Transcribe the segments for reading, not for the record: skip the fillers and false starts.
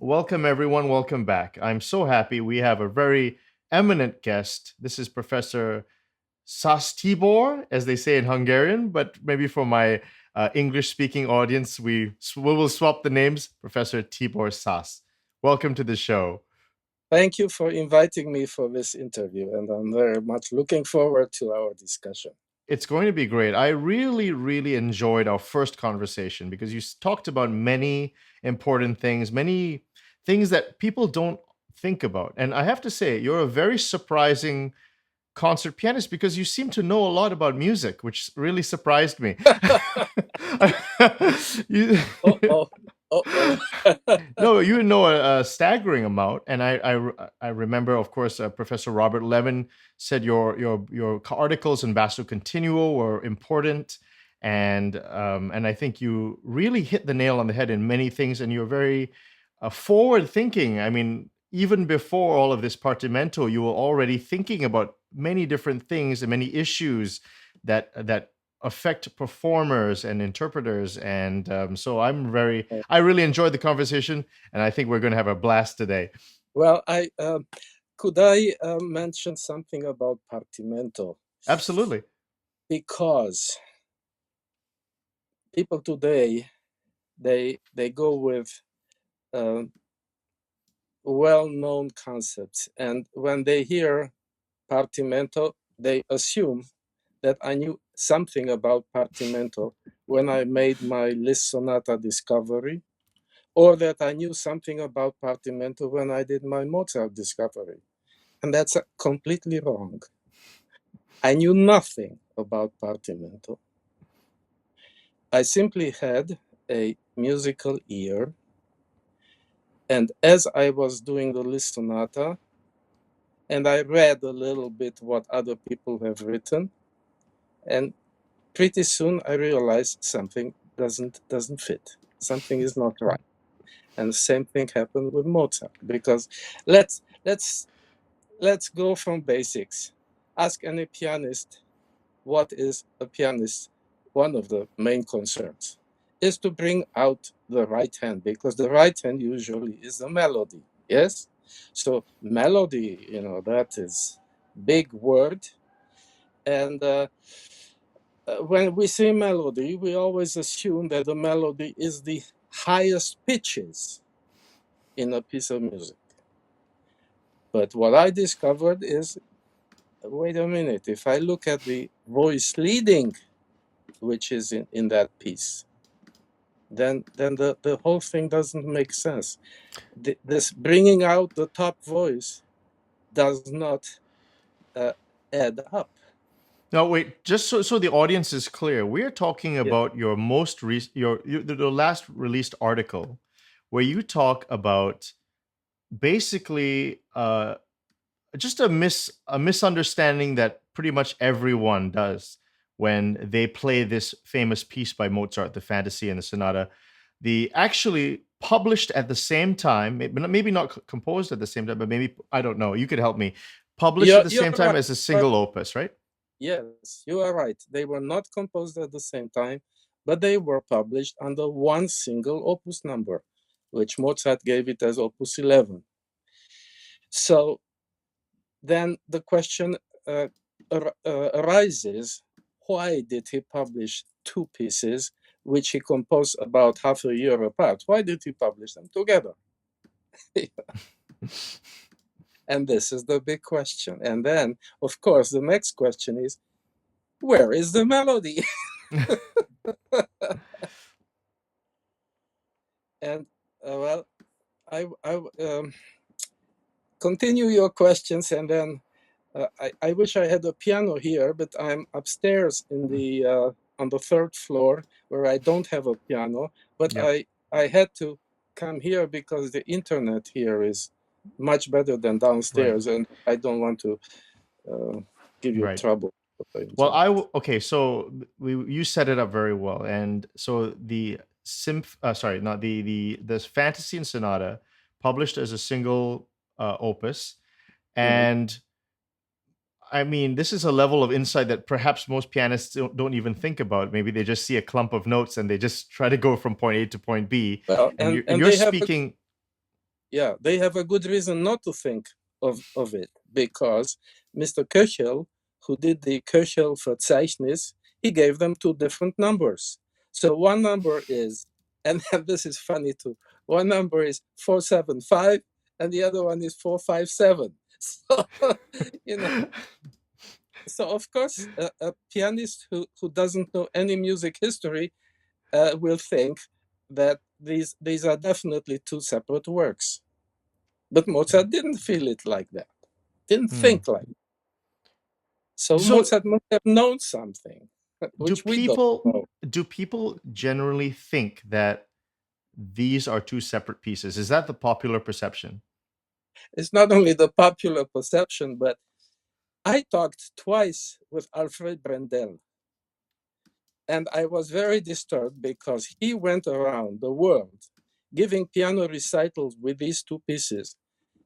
Welcome, everyone. Welcome back. I'm so happy we have a very eminent guest. This is Professor Szász Tibor, as they say in Hungarian, but maybe for my English speaking audience, we will swap the names. Professor Tibor Szász. Welcome to the show. Thank you for inviting me for this interview, and I'm very much looking forward to our discussion. It's going to be great. I really, really enjoyed our first conversation because you talked about many important things, many things that people don't think about. And I have to say, you're a very surprising concert pianist because you seem to know a lot about music, which really surprised me. You- Uh-oh. no, you know a staggering amount, and I remember, of course, Professor Robert Levin said your articles in Basso Continuo were important, and I think you really hit the nail on the head in many things, and you're very forward thinking. I mean, even before all of this partimento, you were already thinking about many different things and many issues that affect performers and interpreters, and so I really enjoyed the conversation, and I think we're going to have a blast today. Well, could I mention something about partimento? Absolutely. Because people today they go with well-known concepts, and when they hear partimento, they assume that I knew something about partimento when I made my Liszt Sonata discovery, or that I knew something about partimento when I did my Mozart discovery. And that's completely wrong. I knew nothing about partimento. I simply had a musical ear. And as I was doing the Liszt Sonata, and I read a little bit what other people have written, and pretty soon I realized something doesn't fit. Something is not right. And the same thing happened with Mozart, because let's go from basics. Ask any pianist, what is a pianist? One of the main concerns is to bring out the right hand, because the right hand usually is the melody. Yes? So melody, that is big word. And when we say melody, we always assume that the melody is the highest pitches in a piece of music. But what I discovered is, wait a minute, if I look at the voice leading, which is in that piece, then the whole thing doesn't make sense. This bringing out the top voice does not add up. Now, wait, just so the audience is clear, we're talking about your the last released article, where you talk about basically just a misunderstanding that pretty much everyone does when they play this famous piece by Mozart, the Fantasy and the Sonata. The actually published at the same time, maybe not composed at the same time, but maybe, I don't know, you could help me. Published at the same time as a single opus, right? Yes, you are right. They were not composed at the same time, but they were published under one single opus number, which Mozart gave it as Opus 11. So then the question arises, why did he publish two pieces which he composed about half a year apart? Why did he publish them together? And this is the big question. And then, of course, the next question is, where is the melody? And well, I continue your questions, and then I wish I had a piano here, but I'm upstairs in the on the third floor where I don't have a piano. But I had to come here because the internet here is much better than downstairs, and I don't want to give you trouble. Well, okay, so you set it up very well, and so the the Fantasy and Sonata published as a single opus, and I mean, this is a level of insight that perhaps most pianists don't even think about. Maybe they just see a clump of notes and they just try to go from point A to point B. Well, and you're speaking. Yeah, they have a good reason not to think of it, because Mr. Köchel, who did the Köchel Verzeichnis, he gave them two different numbers. So one number is, and this is funny too, one number is 475 and the other one is 457. So, you know, so of course, a pianist who doesn't know any music history will think that these are definitely two separate works. But Mozart didn't feel it like that, didn't think like it. So So Mozart must have known something, do which we don't people know. do people generally think that these are two separate pieces? Is that the popular perception? It's not only the popular perception, but I talked twice with Alfred Brendel, and I was very disturbed because he went around the world giving piano recitals with these two pieces.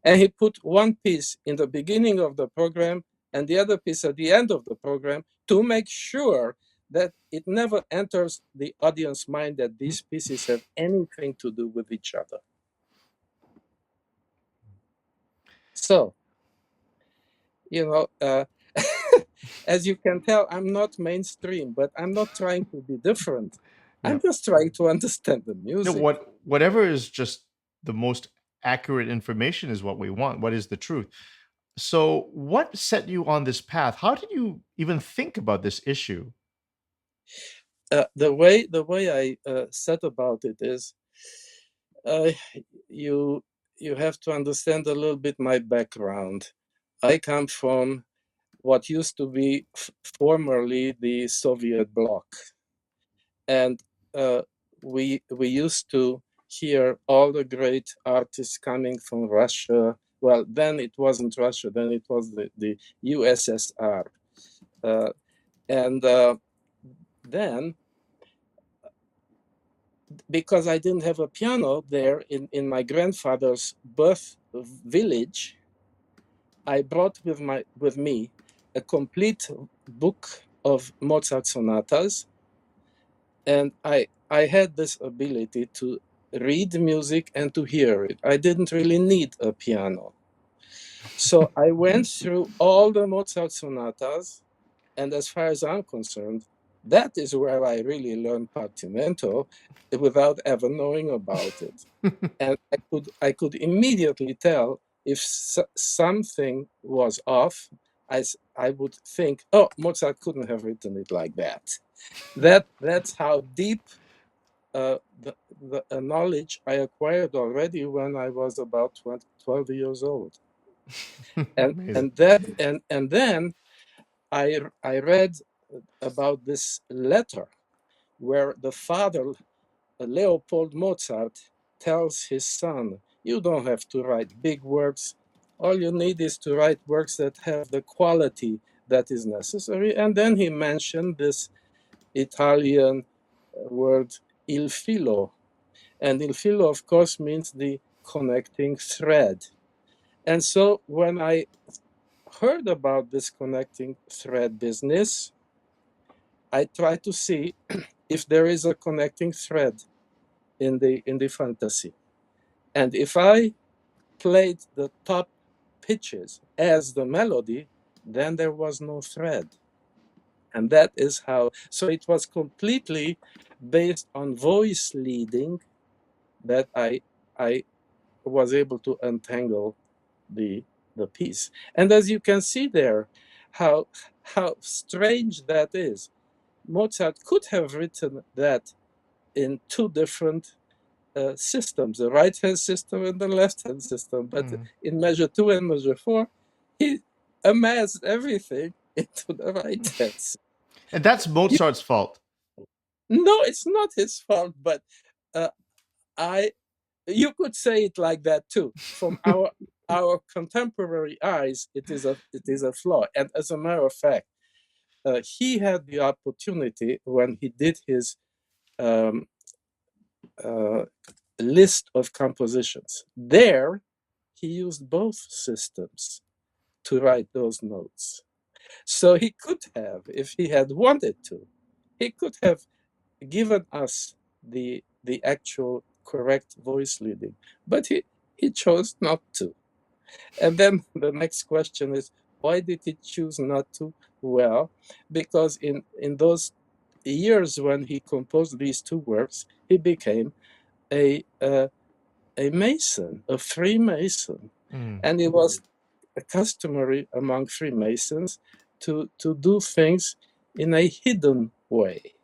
And he put one piece in the beginning of the program and the other piece at the end of the program to make sure that it never enters the audience mind that these pieces have anything to do with each other. So, you know, as you can tell, I'm not mainstream, but I'm not trying to be different. Yeah. I'm just trying to understand the No, music. whatever is just the most accurate information is what we want. What is the truth? So, what set you on this path? How did you even think about this issue? The way I said about it is, uh, you you have to understand a little bit my background. I come from what used to be formerly the Soviet bloc, and we used to hear all the great artists coming from Russia. Well, then it wasn't Russia, then it was the USSR. Uh, and then, because I didn't have a piano there in my grandfather's birth village, I brought with me a complete book of Mozart sonatas, and I had this ability to read music and to hear it. I didn't really need a piano. So I went through all the Mozart sonatas, and as far as I'm concerned, that is where I really learned partimento without ever knowing about it. And I could immediately tell if something was off. I would think, oh, Mozart couldn't have written it like that. That's how deep the knowledge I acquired already when I was about 12 years old. And Amazing. and that and then I read about this letter where the father, Leopold Mozart, tells his son, you don't have to write big works. All you need is to write works that have the quality that is necessary. And then he mentioned this Italian word, il filo. And il filo, of course, means the connecting thread. And so when I heard about this connecting thread business, I tried to see if there is a connecting thread in the fantasy. And if I played the top pitches as the melody, then there was no thread. And that is how, so it was completely based on voice leading that I was able to untangle the piece. And as you can see there, how strange that is. Mozart could have written that in two different systems, the right hand system and the left hand system. But in measure 2 and measure 4, he amassed everything into the right hand system. And that's Mozart's fault. No, it's not his fault, but uh, I you could say it like that too. From our contemporary eyes, it is a flaw. And as a matter of fact, he had the opportunity when he did his um, uh, list of compositions. There, he used both systems to write those notes. So he could have, if he had wanted to, he could have given us the actual correct voice leading. But He chose not to. And then the next question is, why did he choose not to? Well, because in those years when he composed these two works, he became a Mason, a Freemason. And it was customary among Freemasons to do things in a hidden way.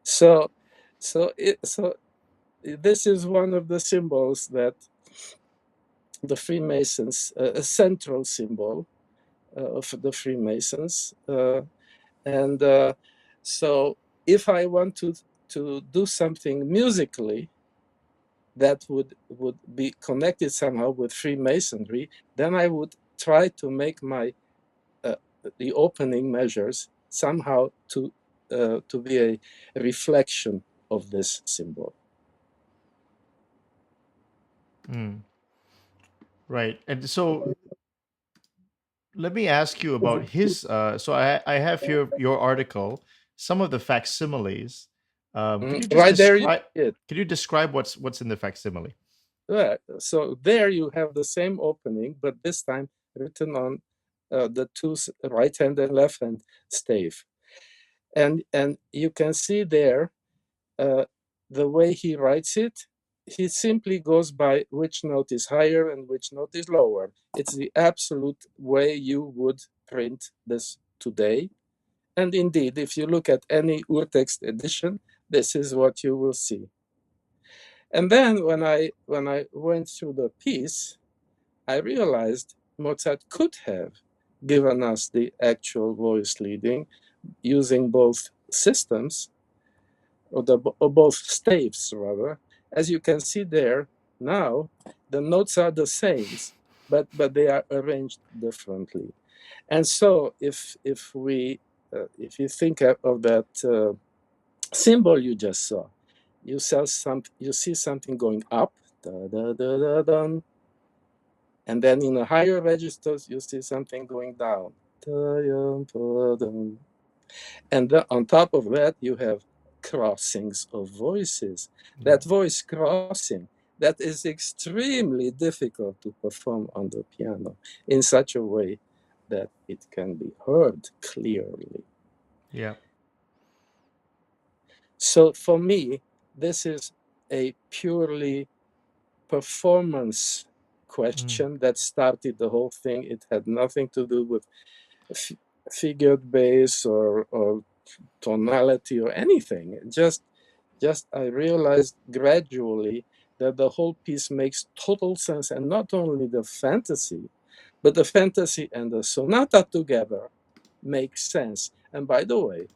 So this is one of the symbols that the Freemasons, a central symbol of the Freemasons. So if I want to do something musically that would be connected somehow with Freemasonry, then I would try to make my the opening measures somehow to be a reflection of this symbol. Right. And so let me ask you about his. So I have here your article, some of the facsimiles. Could you just Right there you describe? see it. Could you describe what's in the facsimile? So there you have the same opening, but this time written on the two right hand and left hand stave, and you can see there the way he writes it. He simply goes by which note is higher and which note is lower. It's the absolute way you would print this today. And indeed, if you look at any Urtext edition, this is what you will see. And then when I went through the piece, I realized Mozart could have given us the actual voice leading using both systems, or both staves rather. As you can see there now, the notes are the same, but they are arranged differently. And so if you think of that symbol you just saw, you see something going up, da, da, da, da, da, and then in the higher registers you see something going down, and on top of that you have crossings of voices. That voice crossing, that is extremely difficult to perform on the piano in such a way that it can be heard clearly. Yeah. So for me, this is a purely performance question that started the whole thing. It had nothing to do with figured bass or tonality or anything. Just I realized gradually that the whole piece makes total sense, and not only the fantasy, but the fantasy and the sonata together make sense. And by the way,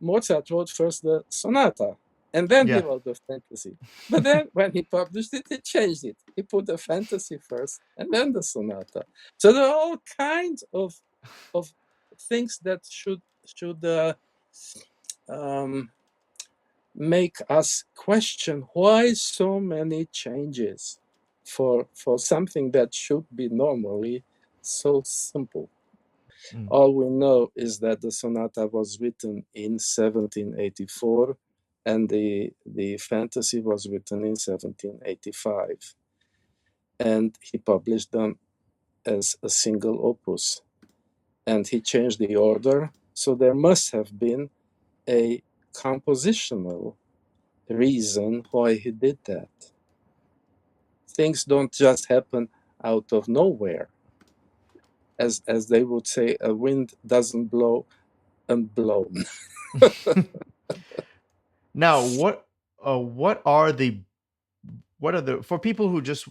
Mozart wrote first the sonata, and then he Yeah. wrote the fantasy. But then when he published it, he changed it. He put the fantasy first and then the sonata. So there are all kinds of things that should make us question why so many changes for something that should be normally so simple. All we know is that the sonata was written in 1784 and the fantasy was written in 1785. And he published them as a single opus. And he changed the order. So there must have been a compositional reason why he did that. Things don't just happen out of nowhere. As they would say, a wind doesn't blow unblown. Now, what are the for people who just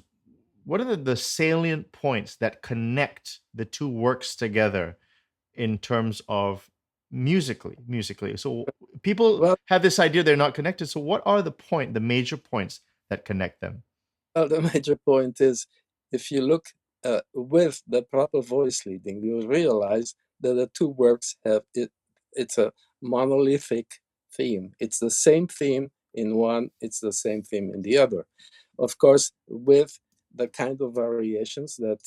what are the salient points that connect the two works together in terms of musically? So people Well, have this idea they're not connected. So what are the major points that connect them? the major point is, if you look with the proper voice leading, you realize that the two works have it's a monolithic theme. It's the same theme in one, it's the same theme in the other. Of course, with the kind of variations that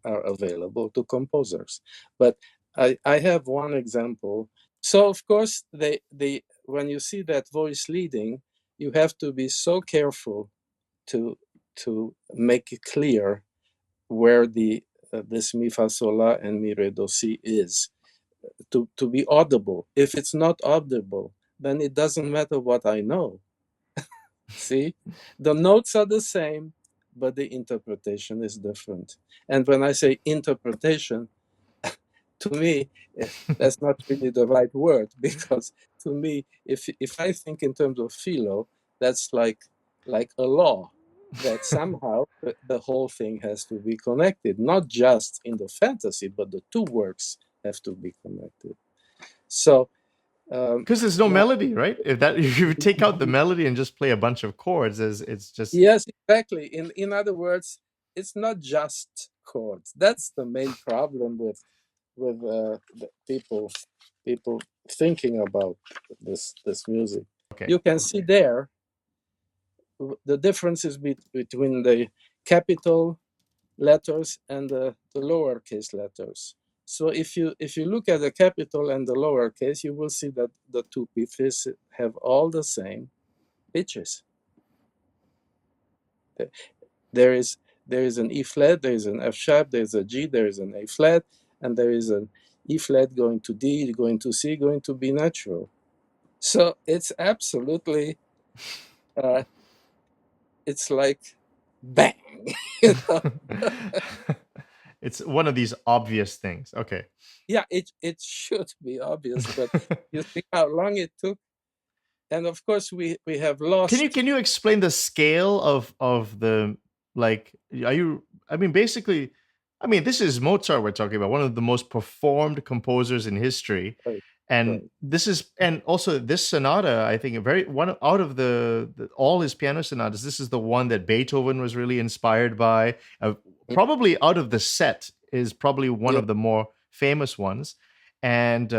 are available to composers. But I have one example. So of course, when you see that voice leading, you have to be so careful to to make it clear where this mi fa sol la and mi re do si is, to be audible. If it's not audible, then it doesn't matter what I know. See, the notes are the same, but the interpretation is different. And when I say interpretation, to me, that's not really the right word, because to me, if I think in terms of philo, that's like a law that somehow the whole thing has to be connected, not just in the fantasy, but the two works have to be connected. So Because there's no now, melody, right? If you take out the melody and just play a bunch of chords, it's just yes, exactly. In other words, it's not just chords. That's the main problem with the people thinking about this music. okay. You can see there the differences between the capital letters and the lowercase letters. So if you look at the capital and the lowercase, you will see that the two pieces have all the same pitches. There is an E flat, there is an F sharp, there is a G, there is an A flat, and there is an E flat going to D, going to C, going to B natural. So it's absolutely, it's like bang. You know? It's one of these obvious things. Okay. Yeah, it should be obvious, but you see how long it took, and of course we have lost. Can you explain the scale of the, like, are you, I mean, basically, I mean, this is Mozart we're talking about, one of the most performed composers in history. Right, And right. this is, and also this sonata, I think, a very one out of the all his piano sonatas, this is the one that Beethoven was really inspired by. Probably out of the set is probably one Yeah. of the more famous ones. And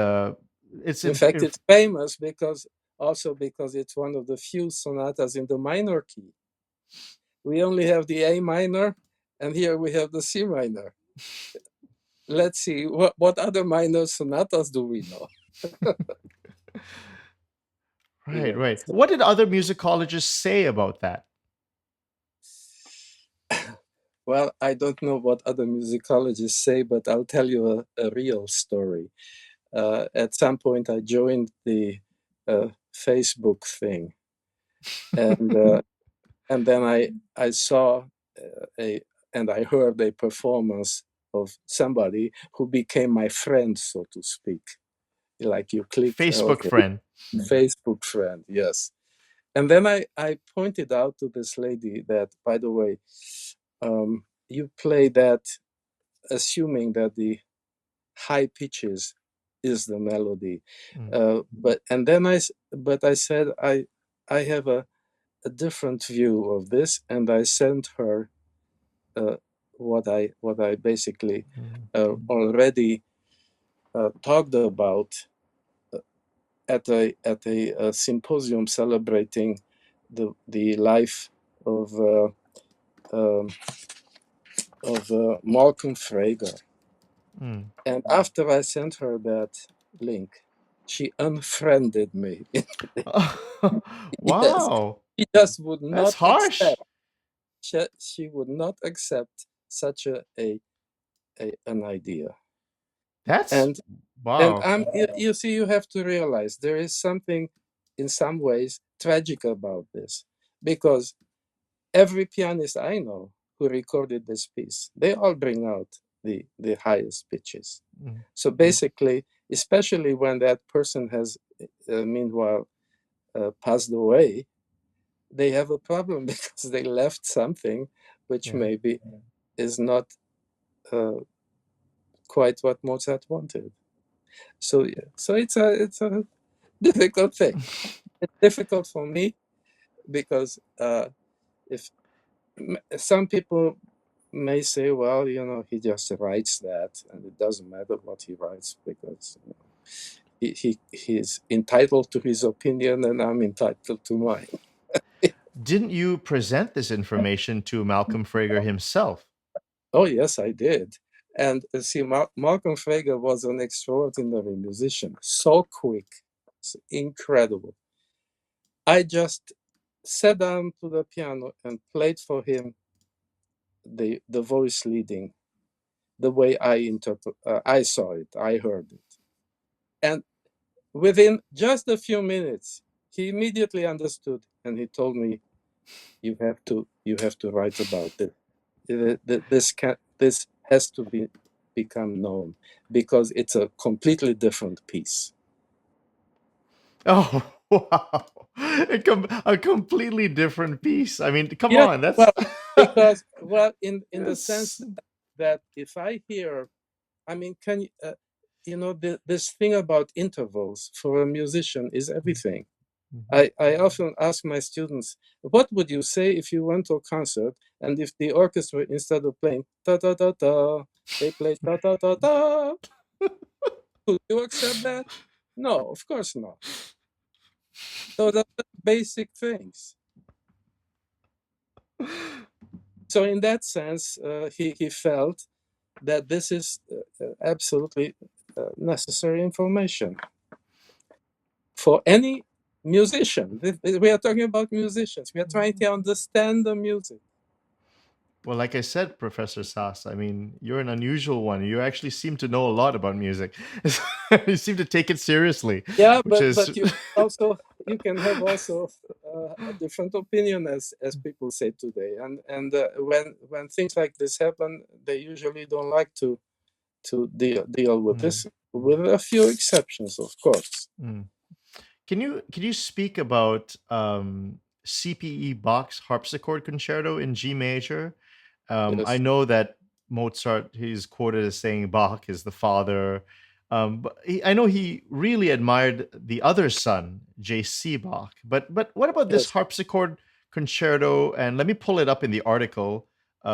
it's In fact, it's famous because it's one of the few sonatas in the minor key. We only have the A minor, and here we have the C minor. Let's see, what other minor sonatas do we know? right, Yeah. right. What did other musicologists say about that? Well, I don't know what other musicologists say, but I'll tell you a real story. At some point, I joined the Facebook thing, and and then I saw a and I heard a performance of somebody who became my friend, so to speak. Like you click, Facebook okay, friend. Facebook friend, yes. And then I pointed out to this lady that, by the way, you play that assuming that the high pitches is the melody. Mm. But I said I have a different view of this, and I sent her what I basically already talked about at a symposium celebrating the life of um, Malcolm Frager. Mm. And after I sent her that link, she unfriended me. Yes, Wow, she just would that's not harsh. accept. She would not accept such an idea. That's And wow. you see, you have to realize there is something, in some ways, tragic about this, because every pianist I know who recorded this piece, they all bring out the highest pitches. Mm. So basically, especially when that person has, meanwhile, passed away, they have a problem because they left something which Yeah. maybe is not uh, quite what Mozart wanted. So yeah, so it's a difficult thing. It's difficult for me because if some people may say, well, he just writes that, and it doesn't matter what he writes because he's entitled to his opinion, and I'm entitled to mine. Didn't you present this information to Malcolm Frager himself? Oh yes, I did. And see, Malcolm Frager was an extraordinary musician, so quick, it's incredible. I just sat down to the piano and played for him the voice leading, the way I saw it, I heard it. And within just a few minutes, he immediately understood, and he told me, you have to write about it. This has to become known, because it's a completely different piece. Oh, wow. A completely different piece. I mean, come Yeah, on, that's well, because in the sense yes. that if I hear, I mean, can you know, this thing about intervals for a musician is everything. I often ask my students, what would you say if you went to a concert and if the orchestra, instead of playing ta ta ta ta, they play ta ta ta ta? Would you accept that? No, of course not. So those are basic things. So in that sense, he felt that this is absolutely necessary information for any musician. We are talking about musicians. We are trying to understand the music. Well, like I said, Professor Sass, I mean, you're an unusual one. You actually seem to know a lot about music. You seem to take it seriously, Yeah, which is but you can have also a different opinion, as people say today. And when things like this happen, they usually don't like to deal with this, with a few exceptions, of course. Mm. Can you speak about C.P.E. Bach's harpsichord concerto in G major? I Yes, know that Mozart, he's quoted as saying Bach is the father. But I know he really admired the other son, J.C. Bach. But what about this yes, harpsichord concerto? And let me pull it up in the article.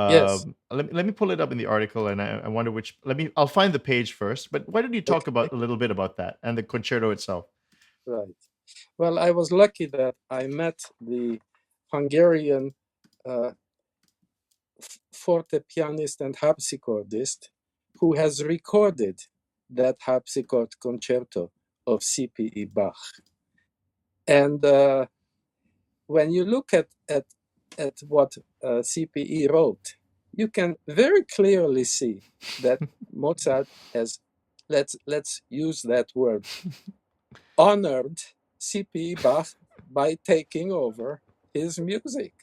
yes. Let me pull it up in the article, and I wonder which. I'll find the page first. But why don't you talk Okay, about a little bit about that and the concerto itself? right. Well, I was lucky that I met the Hungarian uh, forte pianist and harpsichordist who has recorded that harpsichord concerto of C.P.E. Bach. And when you look at what C.P.E. wrote, you can very clearly see that Mozart has, let's use that word, honored C.P.E. Bach by taking over his music.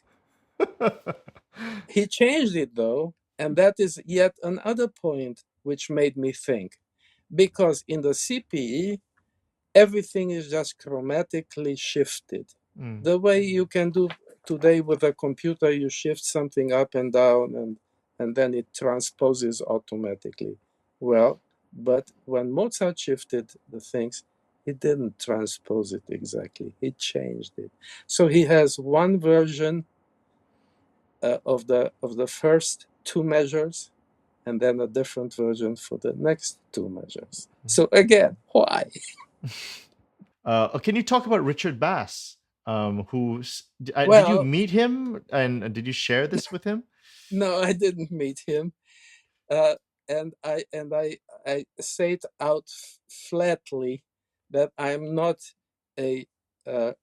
He changed it though, and that is yet another point which made me think. Because in the C.P.E., everything is just chromatically shifted. Mm. The way you can do today with a computer, you shift something up and down, and then it transposes automatically. Well, but when Mozart shifted the things, he didn't transpose it exactly. He changed it. So he has one version of the first two measures, and then a different version for the next two measures. So again, why? Can you talk about Richard Bass? Did you Well, meet him and did you share this with him? no, I didn't meet him, uh, and I say it out flatly that I'm not a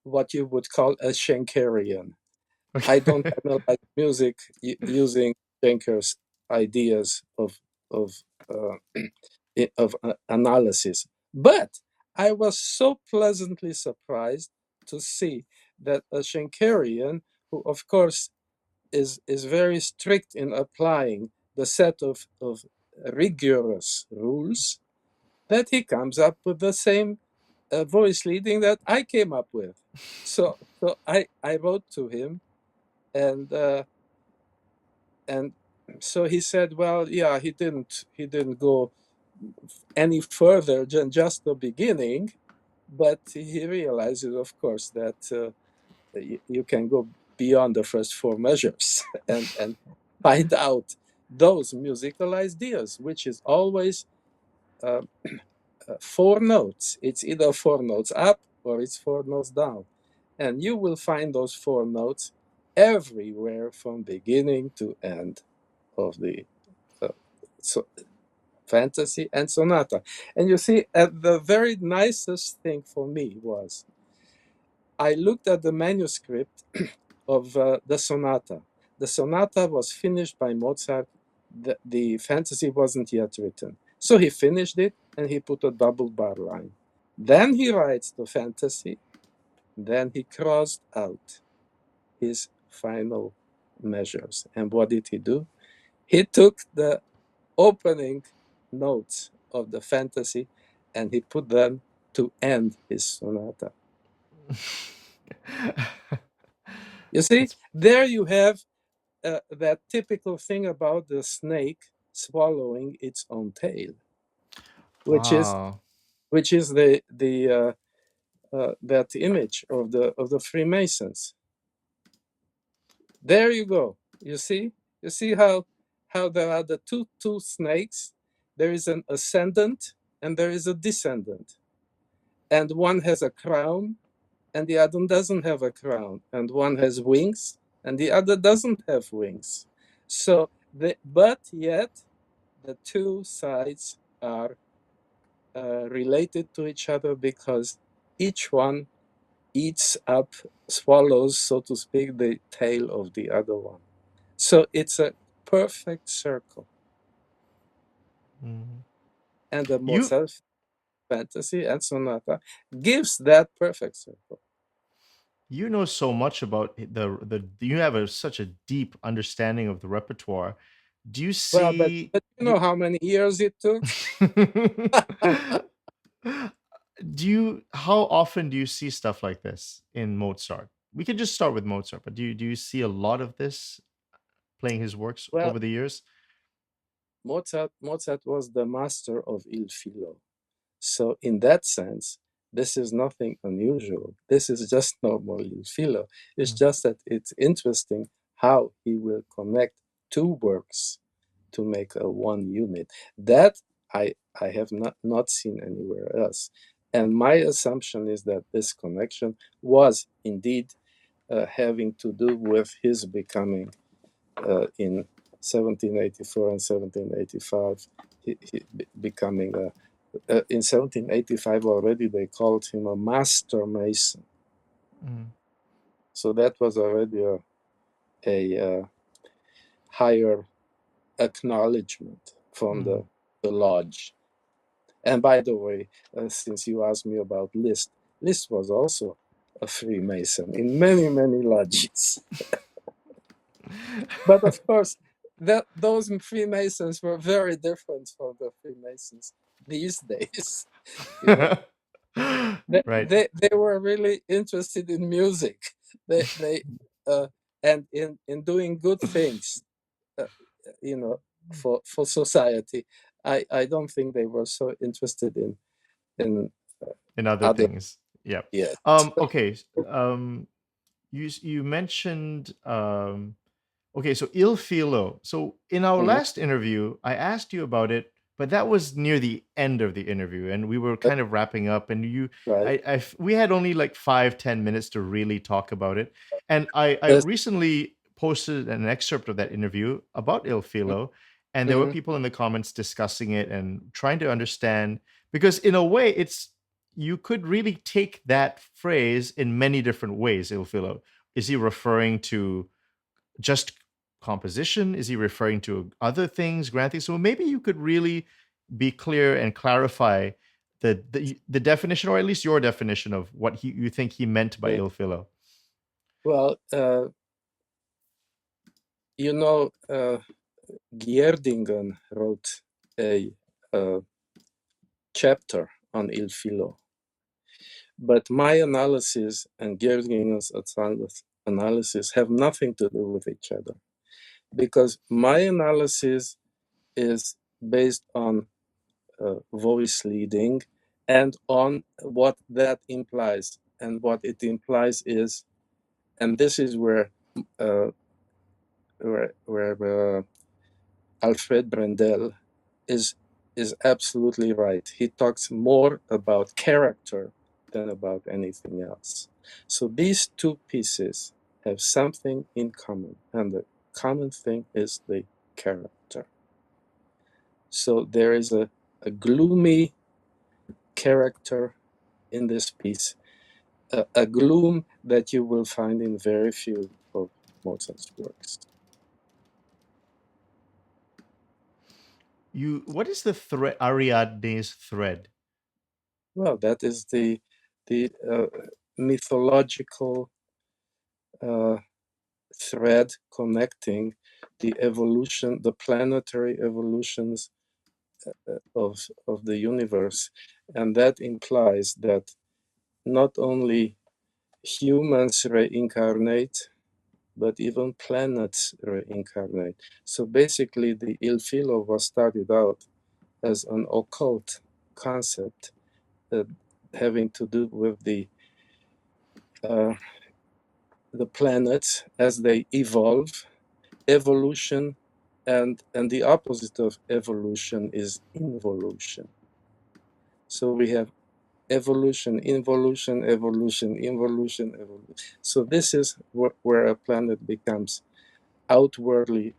what you would call a Schenkerian. I don't Okay. analyze music using Schenker's ideas of uh, analysis. But I was so pleasantly surprised to see that a Schenkerian, who of course is very strict in applying the set of rigorous rules, that he comes up with the same voice leading that I came up with. So I wrote to him, and and so he said, well, yeah, he didn't go any further than just the beginning, but he realizes, of course, that you can go beyond the first four measures and find out those musical ideas, which is always uh, four notes. It's either four notes up or it's four notes down. And you will find those four notes everywhere from beginning to end of the uh, so Fantasy and Sonata. And you see, the very nicest thing for me was I looked at the manuscript of the sonata. the sonata was finished by Mozart. The fantasy wasn't yet written. So he finished it and he put a double bar line. Then he writes the fantasy. Then he crossed out his final measures. And what did he do? He took the opening notes of the fantasy and he put them to end his sonata. You see, That's there you have that typical thing about the snake swallowing its own tail, which is wow. that image of the Freemasons. There you go. You see how there are the two snakes. There is an ascendant and there is a descendant, and one has a crown and the other doesn't have a crown, and one has wings and the other doesn't have wings. So, but yet the two sides are related to each other because each one eats up, swallows, so to speak, the tail of the other one. So it's a perfect circle. Mhm. And the You Mozart Fantasy and Sonata gives that perfect circle. you know so much about the you have such a deep understanding of the repertoire. Do you Well, see but you do, know how many years it took? do you how often do you see stuff like this in Mozart? We could just start with Mozart, but do you see a lot of this playing his works Well, over the years? Mozart was the master of il filo. So in that sense, this is nothing unusual. This is just normal il filo. It's Mm. just that it's interesting how he will connect two works to make a one unit. That I have not seen anywhere else. And my assumption is that this connection was indeed having to do with his becoming in 1784 and 1785, he becoming in 1785 already they called him a master mason. Mm. So that was already a higher acknowledgement from Mm. the lodge. And by the way, since you asked me about Liszt, Liszt was also a Freemason in many, many lodges. But of course, those Freemasons were very different from the Freemasons these days. You know, Right. they were really interested in music. They and in doing good things. Uh, you know, for society. I don't think they were so interested in In other other things. Yeah. yet. Okay. You mentioned okay, so Il Filo. So in our Mhm. last interview, I asked you about it, but that was near the end of the interview, and we were That's kind of wrapping up. And right. we had only like 5-10 minutes to really talk about it. And I That's, recently posted an excerpt of that interview about Il Filo, and there were mhm. people in the comments discussing it and trying to understand because in a way, it's you could really take that phrase in many different ways. Il Filo. Is he referring to just composition? Is he referring to other things, granting? So maybe you could really be clear and clarify the definition, or at least your definition of what you think he meant by Yeah. il filo. Well, you know, Gierdingen wrote a chapter on Il Filo, but my analysis and Gierdingen's analysis have nothing to do with each other, because my analysis is based on voice leading and on what that implies. And what it implies is, and this is where uh, Alfred Brendel is absolutely right. He talks more about character than about anything else. So these two pieces have something in common, and the common thing is the character. So there is a gloomy character in this piece, a gloom that you will find in very few of Mozart's works. what is the thread, Ariadne's thread? Well, that is the mythological thread connecting the evolution, the planetary evolutions of the universe, and that implies that not only humans reincarnate, but even planets reincarnate. So basically, the Il Filo was started out as an occult concept having to do with the planets as they evolve, evolution, and the opposite of evolution is involution. So we have evolution, involution, evolution, involution, evolution. So this is where a planet becomes outwardly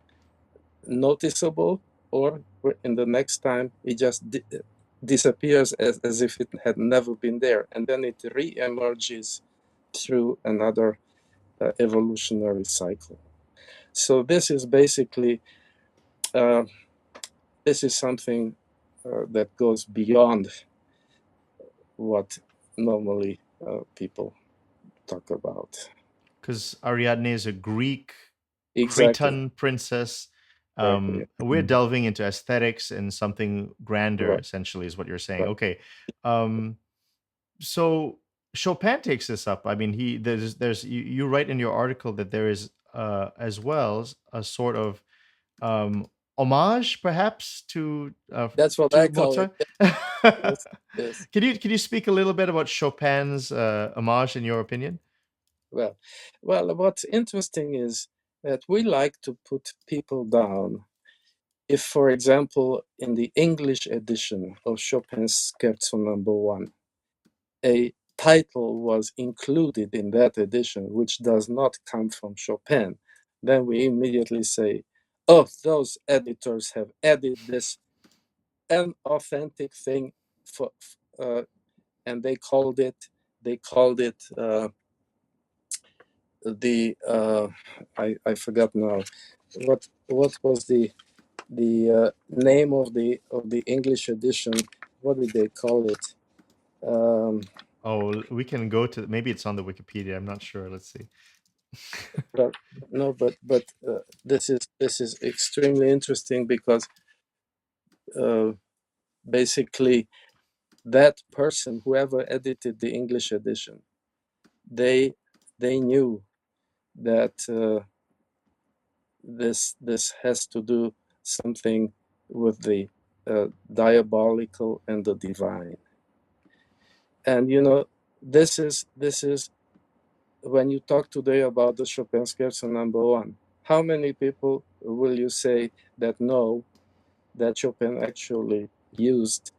noticeable, or in the next time it just disappears as if it had never been there, and then it re-emerges through another evolutionary cycle. So this is basically this is something that goes beyond what normally people talk about. Because Ariadne is a Greek Exactly. Cretan princess. Right. We're delving into aesthetics and something grander, Right. essentially, is what you're saying. Right. Okay. Um, so Chopin takes this up. I mean, there's you write in your article that there is as well a sort of homage, perhaps, That's what I to call it. Mozart. Yes. Yes. Can you speak a little bit about Chopin's homage, in your opinion? Well, what's interesting is that we like to put people down. If, for example, in the English edition of Chopin's Scherzo Number 1, a title was included in that edition which does not come from Chopin, then we immediately say, oh, those editors have added this unauthentic thing for, and they called it the I forgot now what was the name of the English edition. What did they call it? Oh, we can go to, maybe it's on the Wikipedia. I'm not sure. Let's see. But no, but this is extremely interesting because basically that person, whoever edited the English edition, they knew that this has to do something with the diabolical and the divine. And this is when you talk today about the Chopin Scherzo Number 1, how many people will you say that know that Chopin actually used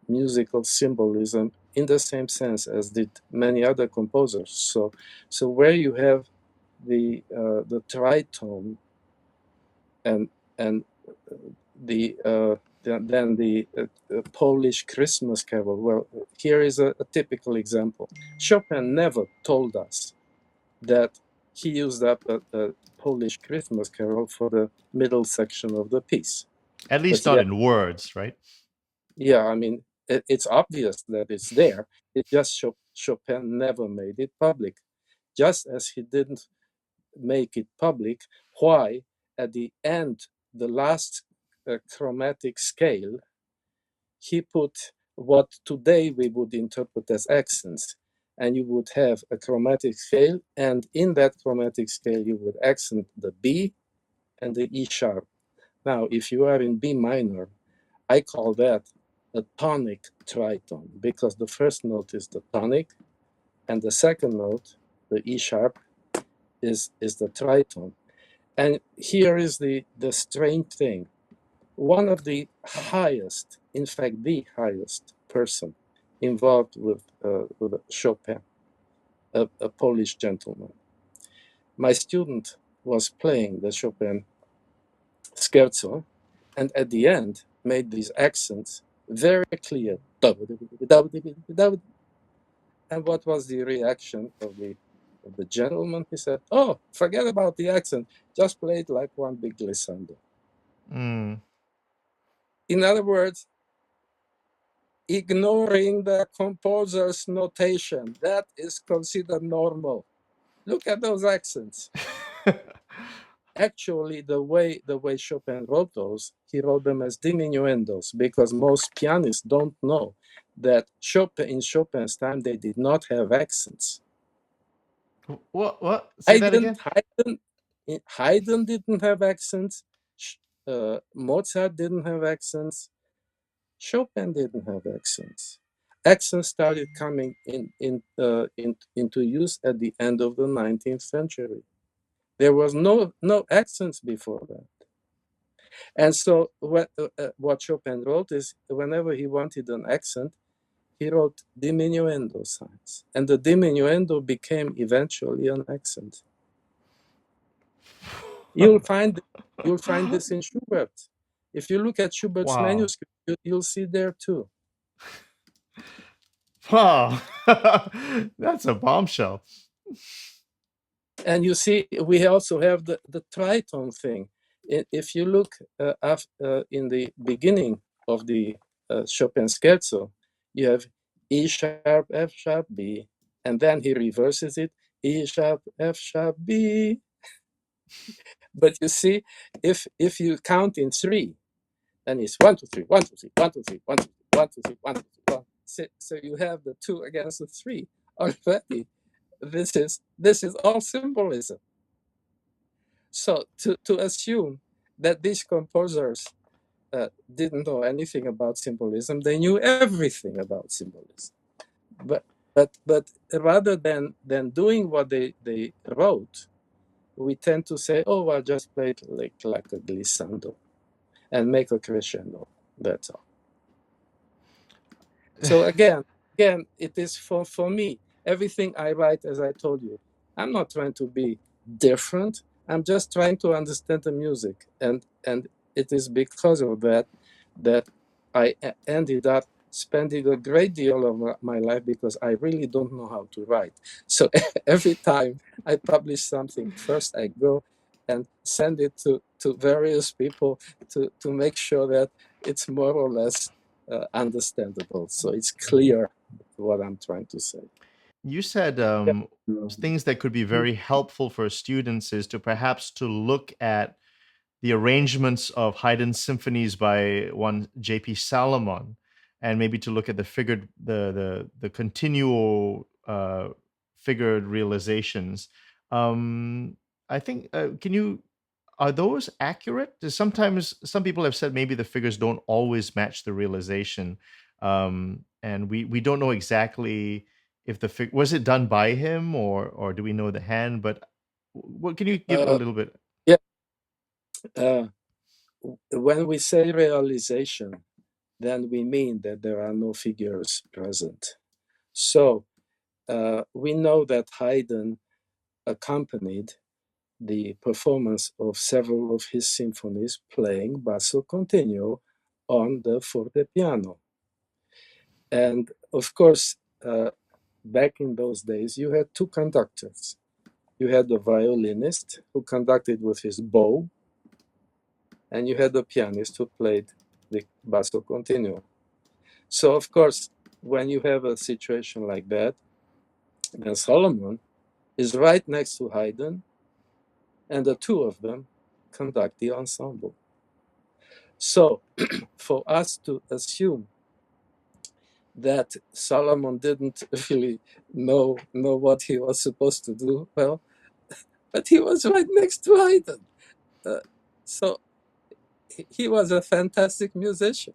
musical symbolism in the same sense as did many other composers? So where you have the tritone and then the Polish Christmas Carol. Well, here is a typical example. Chopin never told us that he used up a Polish Christmas Carol for the middle section of the piece. At But least not yeah, in words, right? yeah, I mean, it's obvious that it's there. It just Chopin never made it public, just as he didn't make it public why at the end, the last chromatic scale, he put what today we would interpret as accents. And you would have a chromatic scale, and in that chromatic scale, you would accent the B and the E sharp. Now, if you are in B minor, I call that a tonic tritone because the first note is the tonic, and the second note, the E sharp, is the tritone. And here is the strange thing. One of the highest, in fact, the highest person involved with Chopin, a Polish gentleman. My student was playing the Chopin scherzo, and at the end made these accents very clear. And what was the reaction of the gentleman? He said, "Oh, forget about the accent. Just play it like one big glissando." Mm. in other words, ignoring the composer's notation, that is considered normal. Look at those accents. Actually, the way Chopin wrote those, he wrote them as diminuendos, because most pianists don't know that in Chopin's time they did not have accents. What? Say that again? Haydn didn't have accents. Mozart didn't have accents. Chopin didn't have accents. Accents started coming into use at the end of the 19th century. There was no accents before that. And so what Chopin wrote is, whenever he wanted an accent, he wrote diminuendo signs. And the diminuendo became eventually an accent. You'll find this in Schubert. If you look at Schubert's manuscript, you'll see there too. Wow, that's a bombshell. And you see, we also have the tritone thing. If you look in the beginning of the Chopin scherzo, you have E sharp, F sharp, B, and then he reverses it, E sharp, F sharp, B. But you see, if you count in three, then it's 1, 2, 3, 1, 2, 3, 1, 2, 3, 1, 2, 3, 1, 2, 3, 1, 2, 3, 1. So you have the 2 against the 3 already. This is all symbolism. So to assume that these composers didn't know anything about symbolism, they knew everything about symbolism. But rather than doing what they wrote, we tend to say, oh, I'll just play it like a glissando and make a crescendo. That's all. So again, it is for me, everything I write, as I told you, I'm not trying to be different. I'm just trying to understand the music. And it is because of that I ended up spending a great deal of my life, because I really don't know how to write. So every time I publish something, first I go and send it to various people to make sure that it's more or less understandable. So it's clear what I'm trying to say. You said things that could be very helpful for students is to perhaps to look at the arrangements of Haydn's symphonies by one J.P. Salomon, and maybe to look at the figured the continual figured realizations. I think are those accurate? 'Cause sometimes some people have said maybe the figures don't always match the realization, and we don't know exactly if the was it done by him or do we know the hand? But what can you give a little bit? Yeah. When we say realization, then we mean that there are no figures present. So we know that Haydn accompanied the performance of several of his symphonies playing Basso Continuo on the fortepiano. And of course, back in those days, you had two conductors. You had the violinist who conducted with his bow, and you had the pianist who played the Basso Continuo. So, of course, when you have a situation like that, then Salomon is right next to Haydn, and the two of them conduct the ensemble. So, for us to assume that Salomon didn't really know what he was supposed to do, well, but he was right next to Haydn. So he was a fantastic musician.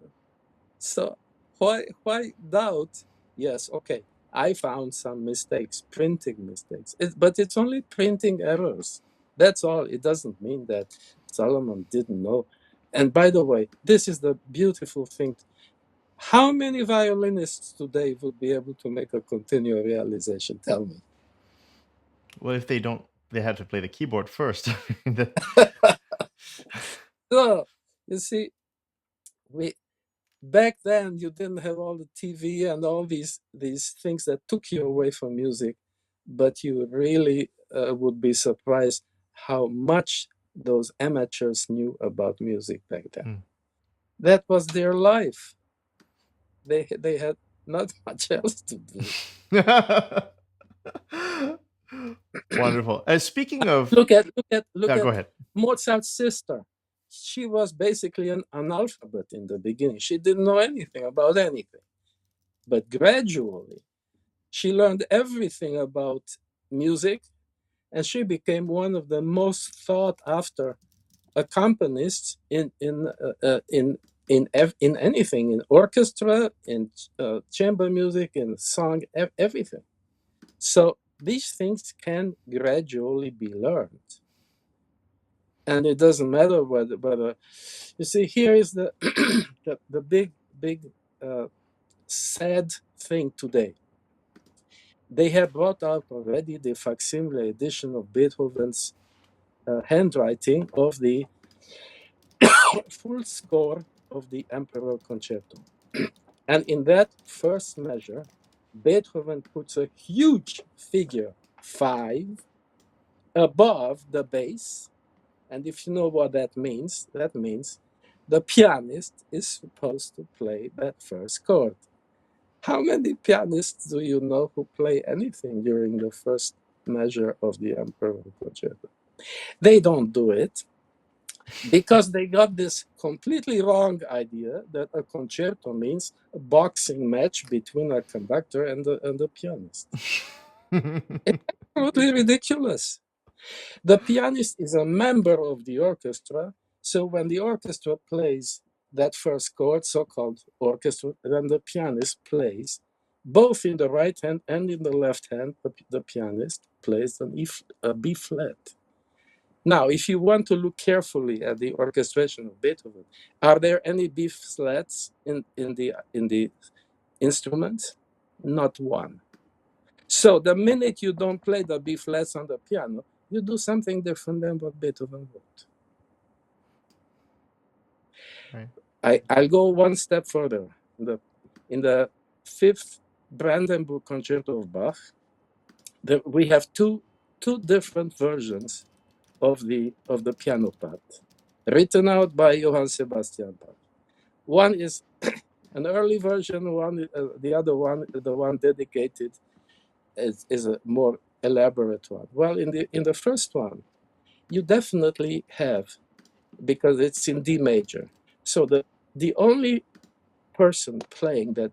So why doubt? Yes, okay. I found some mistakes, printing mistakes, but it's only printing errors. That's all. It doesn't mean that Salomon didn't know. And by the way, this is the beautiful thing. How many violinists today would be able to make a continual realization? Tell me. Well, if they don't, they have to play the keyboard first. So you see, back then you didn't have all the TV and all these things that took you away from music, but you really would be surprised how much those amateurs knew about music back then. That was their life. They had not much else to do. Wonderful. Speaking of, Look at yeah, go ahead. Mozart's sister. She was basically an analphabet in the beginning. She didn't know anything about anything. But gradually, she learned everything about music, and she became one of the most sought after accompanists in anything, in orchestra, in chamber music, in song, everything. So these things can gradually be learned, and it doesn't matter whether you see, here is the the big sad thing today. They have brought out already the facsimile edition of Beethoven's handwriting of the full score of the Emperor Concerto. And in that first measure, Beethoven puts a huge figure 5 above the bass. And if you know what that means the pianist is supposed to play that first chord. How many pianists do you know who play anything during the first measure of the Emperor Concerto? They don't do it because they got this completely wrong idea that a concerto means a boxing match between a conductor and the pianist. It's absolutely ridiculous. The pianist is a member of the orchestra, so when the orchestra plays that first chord, so-called orchestra, then the pianist plays both in the right hand and in the left hand. The pianist plays a B flat. Now, if you want to look carefully at the orchestration of Beethoven, are there any B flats in the instrument? Not one. So the minute you don't play the B flats on the piano, you do something different than what Beethoven wrote. Right. I'll go one step further. In the fifth Brandenburg Concerto of Bach, we have two different versions of the piano part, written out by Johann Sebastian Bach. One is an early version. The other one, the one dedicated, is a more elaborate one. Well, in the first one, you definitely have, because it's in D major. So the only person playing that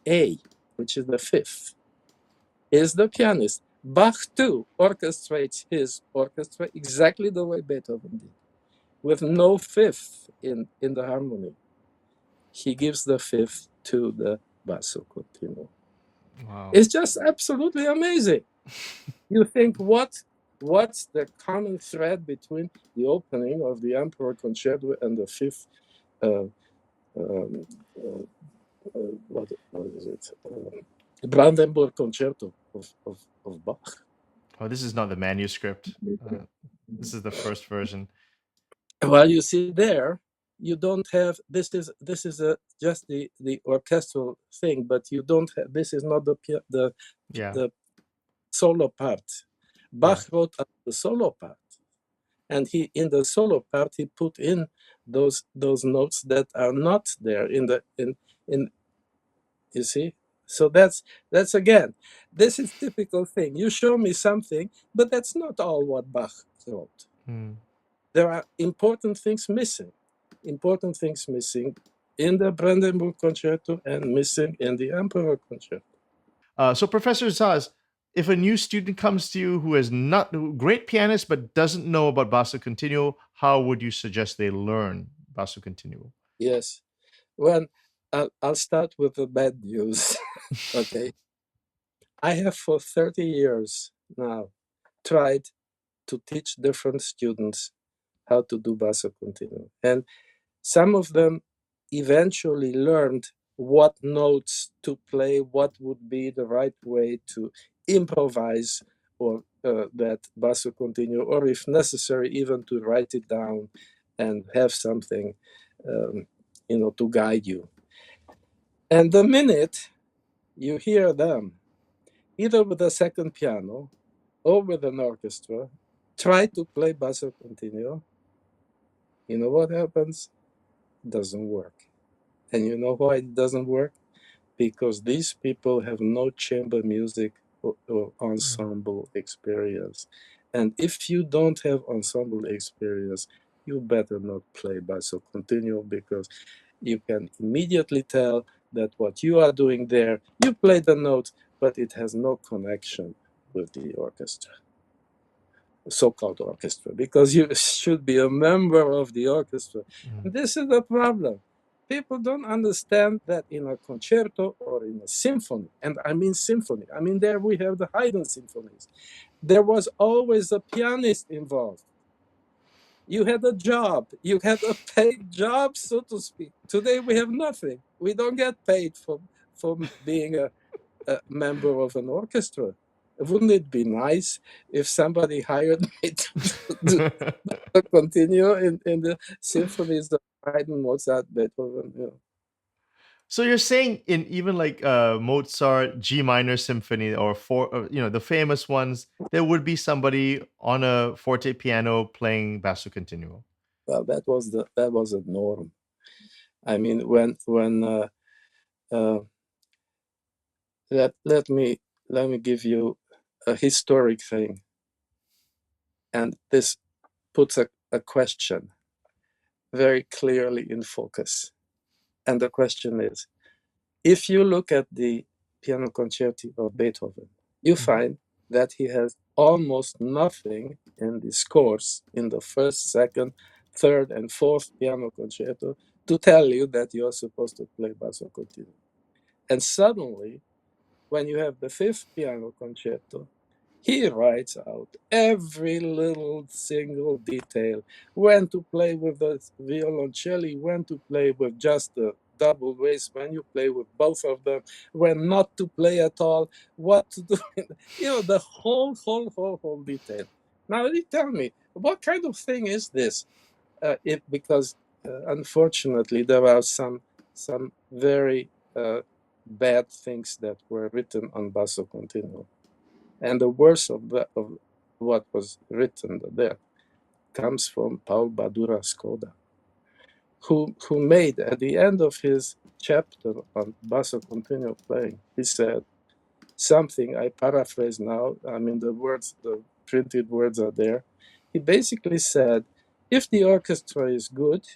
A, which is the fifth, is the pianist. Bach too orchestrates his orchestra exactly the way Beethoven did, with no fifth in the harmony. He gives the fifth to the Basso Continuo. Wow. It's just absolutely amazing. You think what's the common thread between the opening of the Emperor Concerto and the fifth what is it? Brandenburg Concerto of Bach. Oh, this is not the manuscript. This is the first version. Well, you see there, you don't have this is just the orchestral thing, but you don't have, this is not Yeah. the solo part. Bach wrote the solo part, and he in the solo part he put in those notes that are not there in you see. So that's again, this is typical thing. You show me something, but that's not all what Bach wrote. There are important things missing in the Brandenburg Concerto and missing in the Emperor Concerto. So, Professor Szász, if a new student comes to you who is not a great pianist but doesn't know about Basso Continuo, how would you suggest they learn Basso Continuo? Yes. Well, I'll start with the bad news. Okay. I have for 30 years now tried to teach different students how to do Basso Continuo. And some of them eventually learned what notes to play, what would be the right way to improvise or that Basso Continuo, or if necessary, even to write it down and have something, to guide you. And the minute you hear them, either with a second piano or with an orchestra, try to play Basso Continuo, you know what happens? doesn't work. And you know why it doesn't work? Because these people have no chamber music or ensemble experience. And if you don't have ensemble experience, you better not play Basso Continuo, because you can immediately tell that what you are doing there, you play the notes, but it has no connection with the orchestra, so-called orchestra, because you should be a member of the orchestra. And this is the problem. People don't understand that in a concerto or in a symphony, and I mean symphony, I mean there we have the Haydn symphonies, there was always a pianist involved. You had a job, you had a paid job, so to speak. Today we have nothing. We don't get paid for being a member of an orchestra. Wouldn't it be nice if somebody hired me to continue in the symphonies of Haydn, Mozart, Beethoven? You know? So you're saying in even like Mozart G minor symphony or the famous ones, there would be somebody on a forte piano playing basso continuo. Well, that was a norm. I mean, when let me give you a historic thing, and this puts a question very clearly in focus. And the question is, if you look at the piano concerti of Beethoven, you find that he has almost nothing in the scores in the first, second, third, and fourth piano concerto to tell you that you're supposed to play basso continuo. And suddenly, when you have the fifth piano concerto, he writes out every little single detail, when to play with the violoncelli, when to play with just the double bass, when you play with both of them, when not to play at all, what to do, the whole detail. Now, you tell me, what kind of thing is this? Because unfortunately, there are some very bad things that were written on Basso Continuo. And the worst of what was written there comes from Paul Badura Skoda, who made, at the end of his chapter on Basso Continuo playing, he said something, I paraphrase now, I mean the printed words are there. He basically said, if the orchestra is good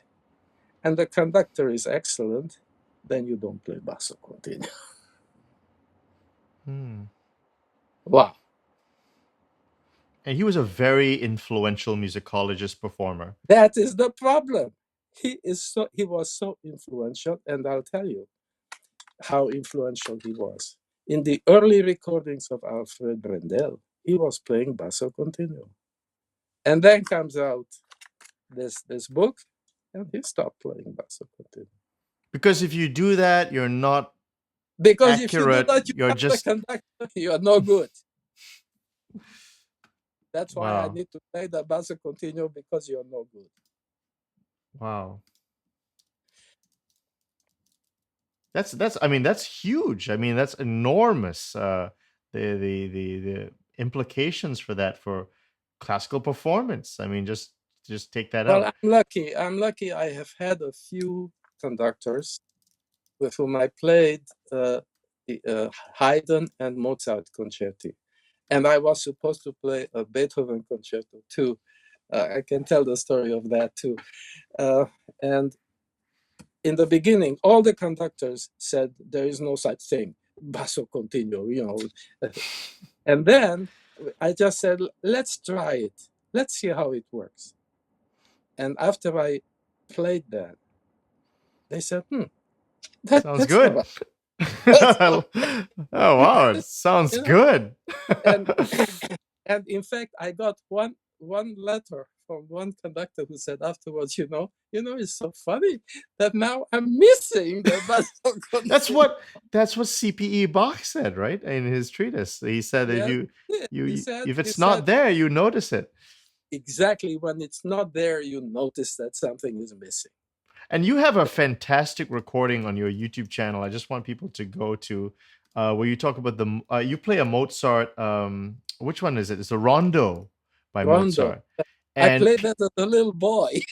and the conductor is excellent, then you don't play Basso Continuo. Wow. And he was a very influential musicologist performer. That is the problem. He was so influential, and I'll tell you how influential he was. In the early recordings of Alfred Brendel, he was playing Basso Continuo. And then comes out this book, and he stopped playing Basso Continuo. Because if you do that, you're not Because accurate. if you do that, you're just the conductor, you are no good. That's why I need to play the Basso Continuo, because you're no good. Wow. That's huge. I mean, that's enormous. The implications for that for classical performance. I mean, just take that out. Well, I'm lucky. I have had a few conductors with whom I played Haydn and Mozart concerti, and I was supposed to play a Beethoven concerto too. I can tell the story of that too. And in the beginning, all the conductors said there is no such thing, Basso Continuo, And then I just said, let's try it. Let's see how it works. And after I played that, they said, sounds good. Oh wow, it sounds good. And in fact, I got one letter from one conductor who said afterwards, it's so funny that now I'm missing the Basso Continuo. That's what C.P.E. Bach said, right? In his treatise, he said that if it's not there, you notice it. Exactly, when it's not there, you notice that something is missing. And you have a fantastic recording on your YouTube channel. I just want people to go to where you talk about you play a Mozart. Which one is it? It's a Rondo by Mozart. And I played that as a little boy.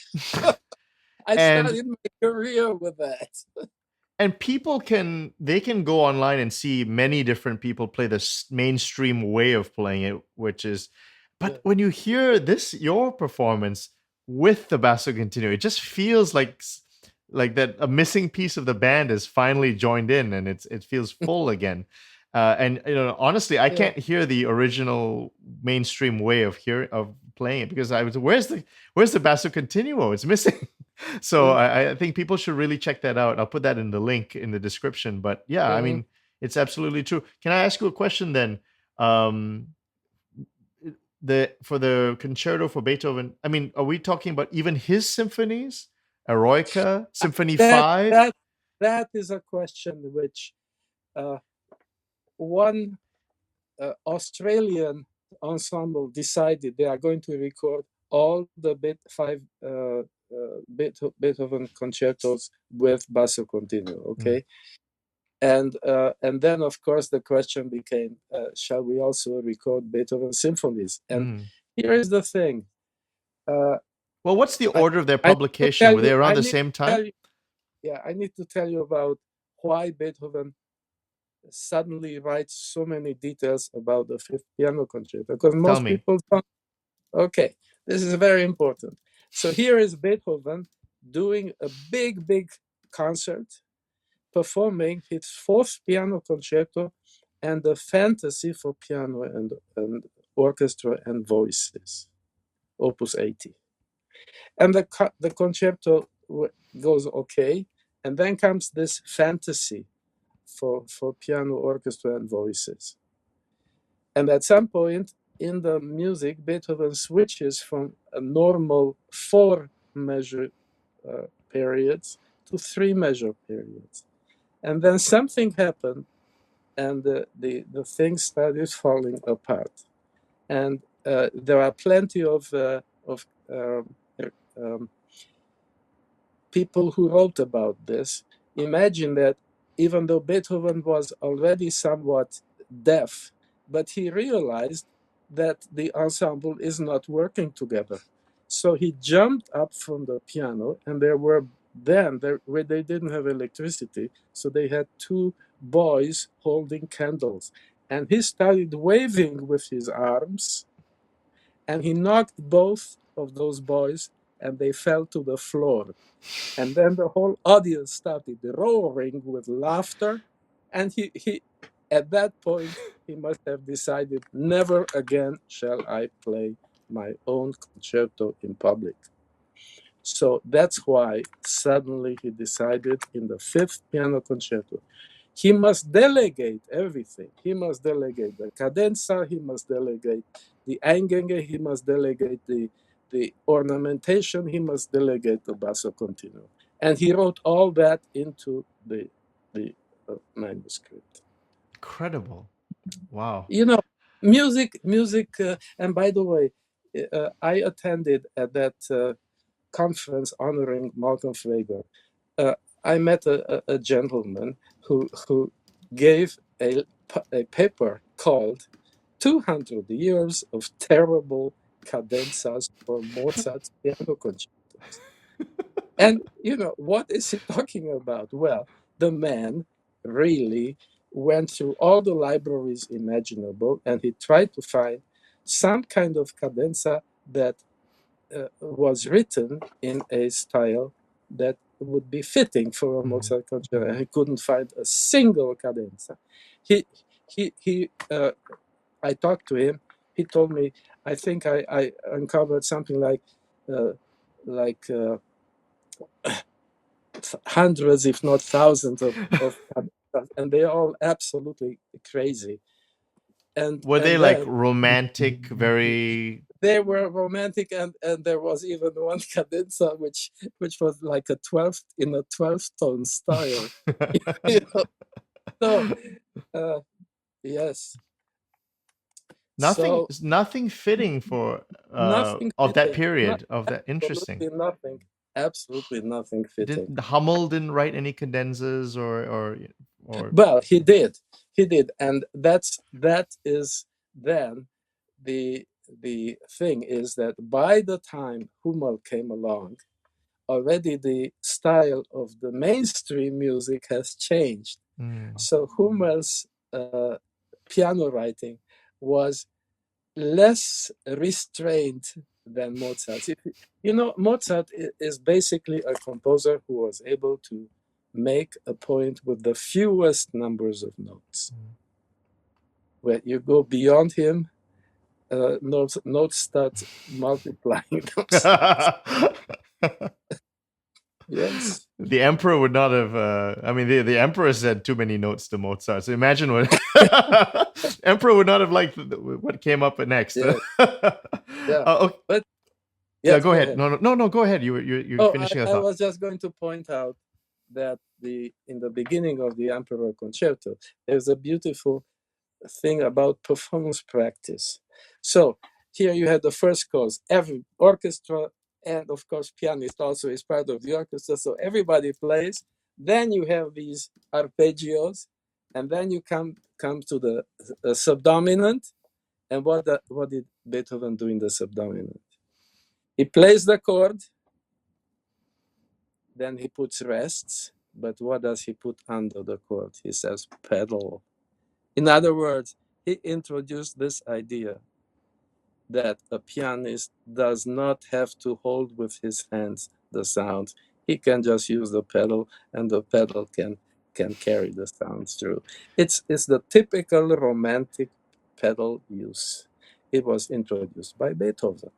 I And started my career with that. people can go online and see many different people play the mainstream way of playing it, which is, but Yeah. when you hear this your performance with the basso continuo, it just feels like that a missing piece of the band is finally joined in, and it feels full again. And honestly, I Yeah. can't hear the original mainstream way of playing it, because I was, where's the basso continuo? It's missing. So Yeah. I think people should really check that out. I'll put that in the link in the description. But yeah, I Mhm. mean, it's absolutely true. Can I ask you a question then? Um, for the concerto for Beethoven, I mean, are we talking about even his symphonies? Eroica, Symphony That 5? that that is a question which uh, one Australian ensemble decided they are going to record all the Beethoven concertos with basso continuo. Okay, and then of course the question became, shall we also record Beethoven symphonies? And Mm. here is the thing. Uh, Well, what's the I, order of their I need to publication? tell Were they you. around I the need same to tell time? you. Yeah, I need to tell you about why Beethoven suddenly writes so many details about the fifth piano concerto, because Tell most me. people don't. Okay, this is very important. So here is Beethoven doing a big concert, performing his fourth piano concerto and the fantasy for piano and orchestra and voices, Opus 80. And the concerto goes okay, and then comes this fantasy for piano, orchestra, and voices. And at some point in the music, Beethoven switches from a normal 4 measure periods to 3 measure periods. And then something happened, and the thing started falling apart. And there are plenty of um, people who wrote about this. Imagine that even though Beethoven was already somewhat deaf, but he realized that the ensemble is not working together. So he jumped up from the piano, and there were then where they didn't have electricity, so they had 2 boys holding candles, and he started waving with his arms, and he knocked both of those boys, and they fell to the floor. And then the whole audience started roaring with laughter. And he at that point, he must have decided, never again shall I play my own concerto in public. So that's why suddenly he decided in the fifth piano concerto, he must delegate everything. He must delegate the cadenza, he must delegate the eingänge, he must delegate the ornamentation, he must delegate the basso continuo. And he wrote all that into the manuscript. Incredible. Wow. You know, music, and by the way, I attended at that conference honoring Malcolm Frager. Uh, I met a gentleman who gave a paper called 200 Years of Terrible Cadenzas for Mozart's Piano Concertos. And, what is he talking about? Well, the man really went through all the libraries imaginable, and he tried to find some kind of cadenza that was written in a style that would be fitting for a Mhm. Mozart concerto. He couldn't find a single cadenza. He I talked to him. He told me, I think I uncovered something uh, like hundreds, if not thousands, of cadenzas, and they're all absolutely crazy. Were they And like then romantic, very? they were romantic, and there was even one cadenza which was like a 12th in a 12th tone style. You know? So uh, yes, Nothing, so nothing fitting for nothing of that fitting, not period, of that. Interesting. absolutely nothing fitting. Didn't Hummel didn't write any cadenzas, or Well, he did, and that is then the thing is that by the time Hummel came along, already the style of the mainstream music has changed. So Hummel's piano writing was less restrained than Mozart's. Mozart is basically a composer who was able to make a point with the fewest numbers of notes. When you go beyond him, notes start multiplying themselves. Yes. The emperor would not have. I mean, the emperor said too many notes to Mozart. So imagine what emperor would not have liked what came up next. Yeah. Yeah. Okay. But Yeah, yes, go go ahead. ahead. No. Go ahead. You're Oh, finishing a I thought. was just going to point out that in the beginning of the Emperor Concerto, there's a beautiful thing about performance practice. So here you have the first chorus, every orchestra, and of course pianist also is part of the orchestra, so everybody plays. Then you have these arpeggios, and then you come to the subdominant. And what did Beethoven do in the subdominant? He plays the chord, then he puts rests, but what does he put under the chord? He says pedal. In other words, he introduced this idea that a pianist does not have to hold with his hands the sound. He can just use the pedal, and the pedal can carry the sounds through. It's the typical romantic pedal use. It was introduced by Beethoven.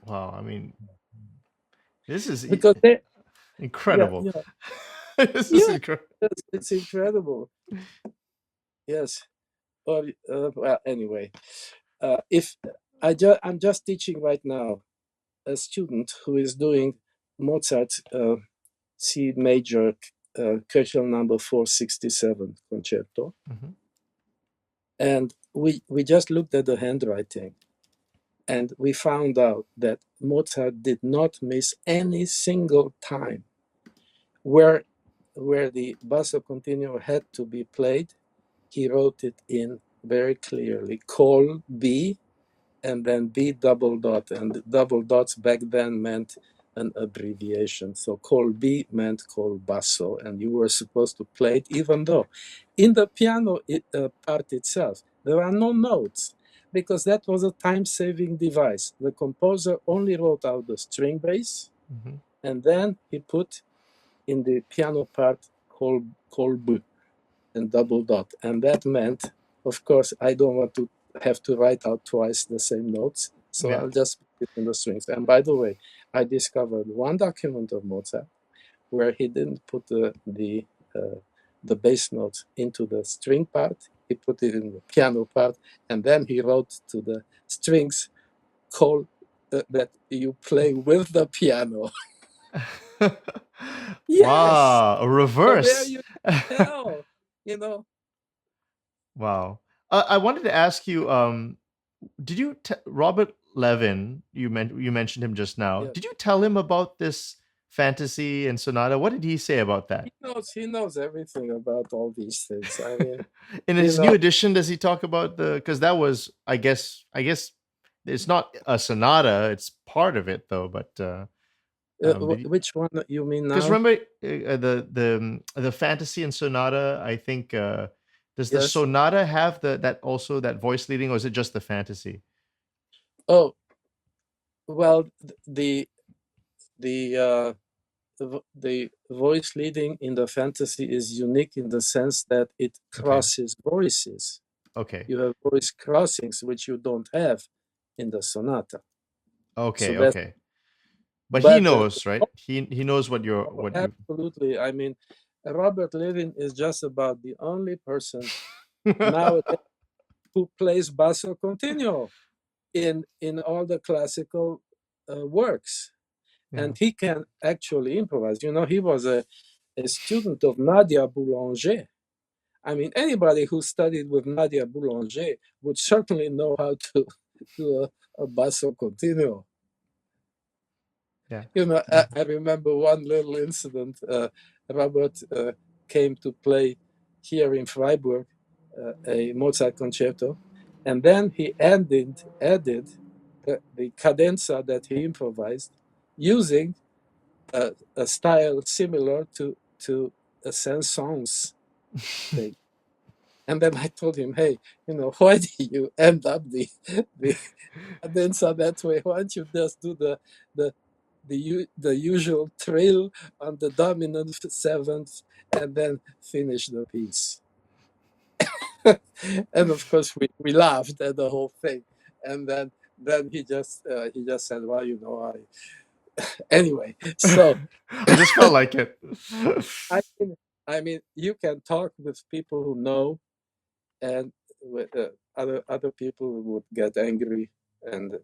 Wow. I mean, this is Because yeah, incredible. yeah, This is yeah, incredible. it's incredible. Yes. Well, anyway, if I'm just teaching right now a student who is doing Mozart C major Köchel number 467 concerto, and we just looked at the handwriting, and we found out that Mozart did not miss any single time where the Basso Continuo had to be played. He wrote it in very clearly, call B, and then B double dot, and double dots back then meant an abbreviation. So call B meant call basso, and you were supposed to play it, even though in the piano part itself, there are no notes, because that was a time-saving device. The composer only wrote out the string bass, and then he put in the piano part call B and double dot. And that meant, of course, I don't want to have to write out twice the same notes, so Yeah. I'll just put it in the strings. And by the way, I discovered one document of Mozart where he didn't put the bass notes into the string part. He put it in the piano part, and then he wrote to the strings call that you play with the piano. Yes. Wow, a So there reverse. you tell, you know. Wow. I wanted to ask you, did you Robert Levin, you mentioned him just now. Yeah. Did you tell him about this fantasy and sonata? What did he say about that? He knows everything about all these things. I mean, In you his new know, edition, does he talk about because that was, I guess it's not a sonata, it's part of it though, but did he, which one you mean because now? remember the fantasy and sonata, I think does the Yes. sonata have that also that voice leading, or is it just the fantasy? Oh, well, the the voice leading in the fantasy is unique in the sense that it Okay. crosses voices. Okay. You have voice crossings which you don't have in the sonata. So Okay. that's Okay. But he but knows, right? He knows what you're what you absolutely. I mean, Robert Levin is just about the only person nowadays who plays basso continuo in all the classical works, yeah. and he can actually improvise. He was a student of Nadia Boulanger. I mean, anybody who studied with Nadia Boulanger would certainly know how to do a basso continuo. Yeah. I remember one little incident. Robert came to play here in Freiburg a Mozart concerto, and then he added the cadenza that he improvised using a style similar to a Saint-Saëns thing. And then I told him, hey, why do you end up the cadenza that way? Why don't you just do the usual trill on the dominant seventh and then finish the piece? And of course we laughed at the whole thing. And then he just said, well, anyway. So I just felt like it. I mean, you can talk with people who know, and other people would get angry. And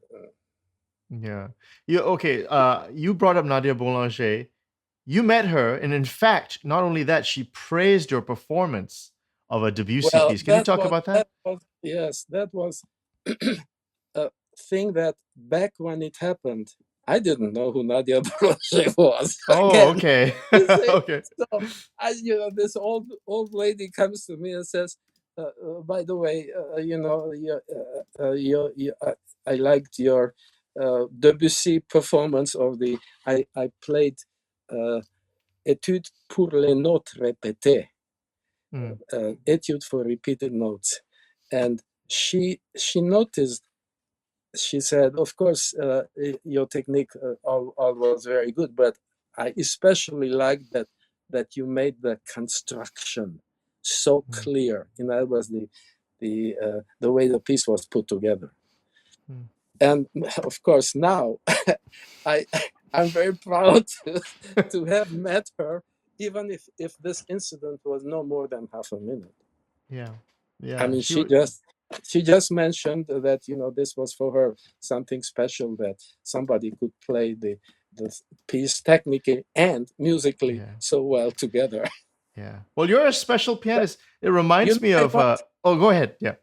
Yeah. Okay. You brought up Nadia Boulanger. You met her, and in fact, not only that, she praised your performance of a Debussy well, piece. Can you talk about that? that was a thing that back when it happened, I didn't know who Nadia Boulanger was. Oh, Again, okay. you see? Okay. So this old lady comes to me and says, "By the way, I liked your Debussy performance of the. I played Étude pour les notes répétées, Mm, Etude for repeated notes," and she noticed. She said, "Of course, your technique all was very good, but I especially like that you made the construction so mm, clear, and that was the way the piece was put together." mm. And of course, now I I'm very proud to have met her, even if this incident was no more than half a minute. Yeah. I Yeah. mean, she just mentioned that this was for her something special, that somebody could play the piece technically and musically Yeah. so well together. Yeah. Well, you're a special But pianist. It reminds me I of. was Oh, go ahead. Yeah.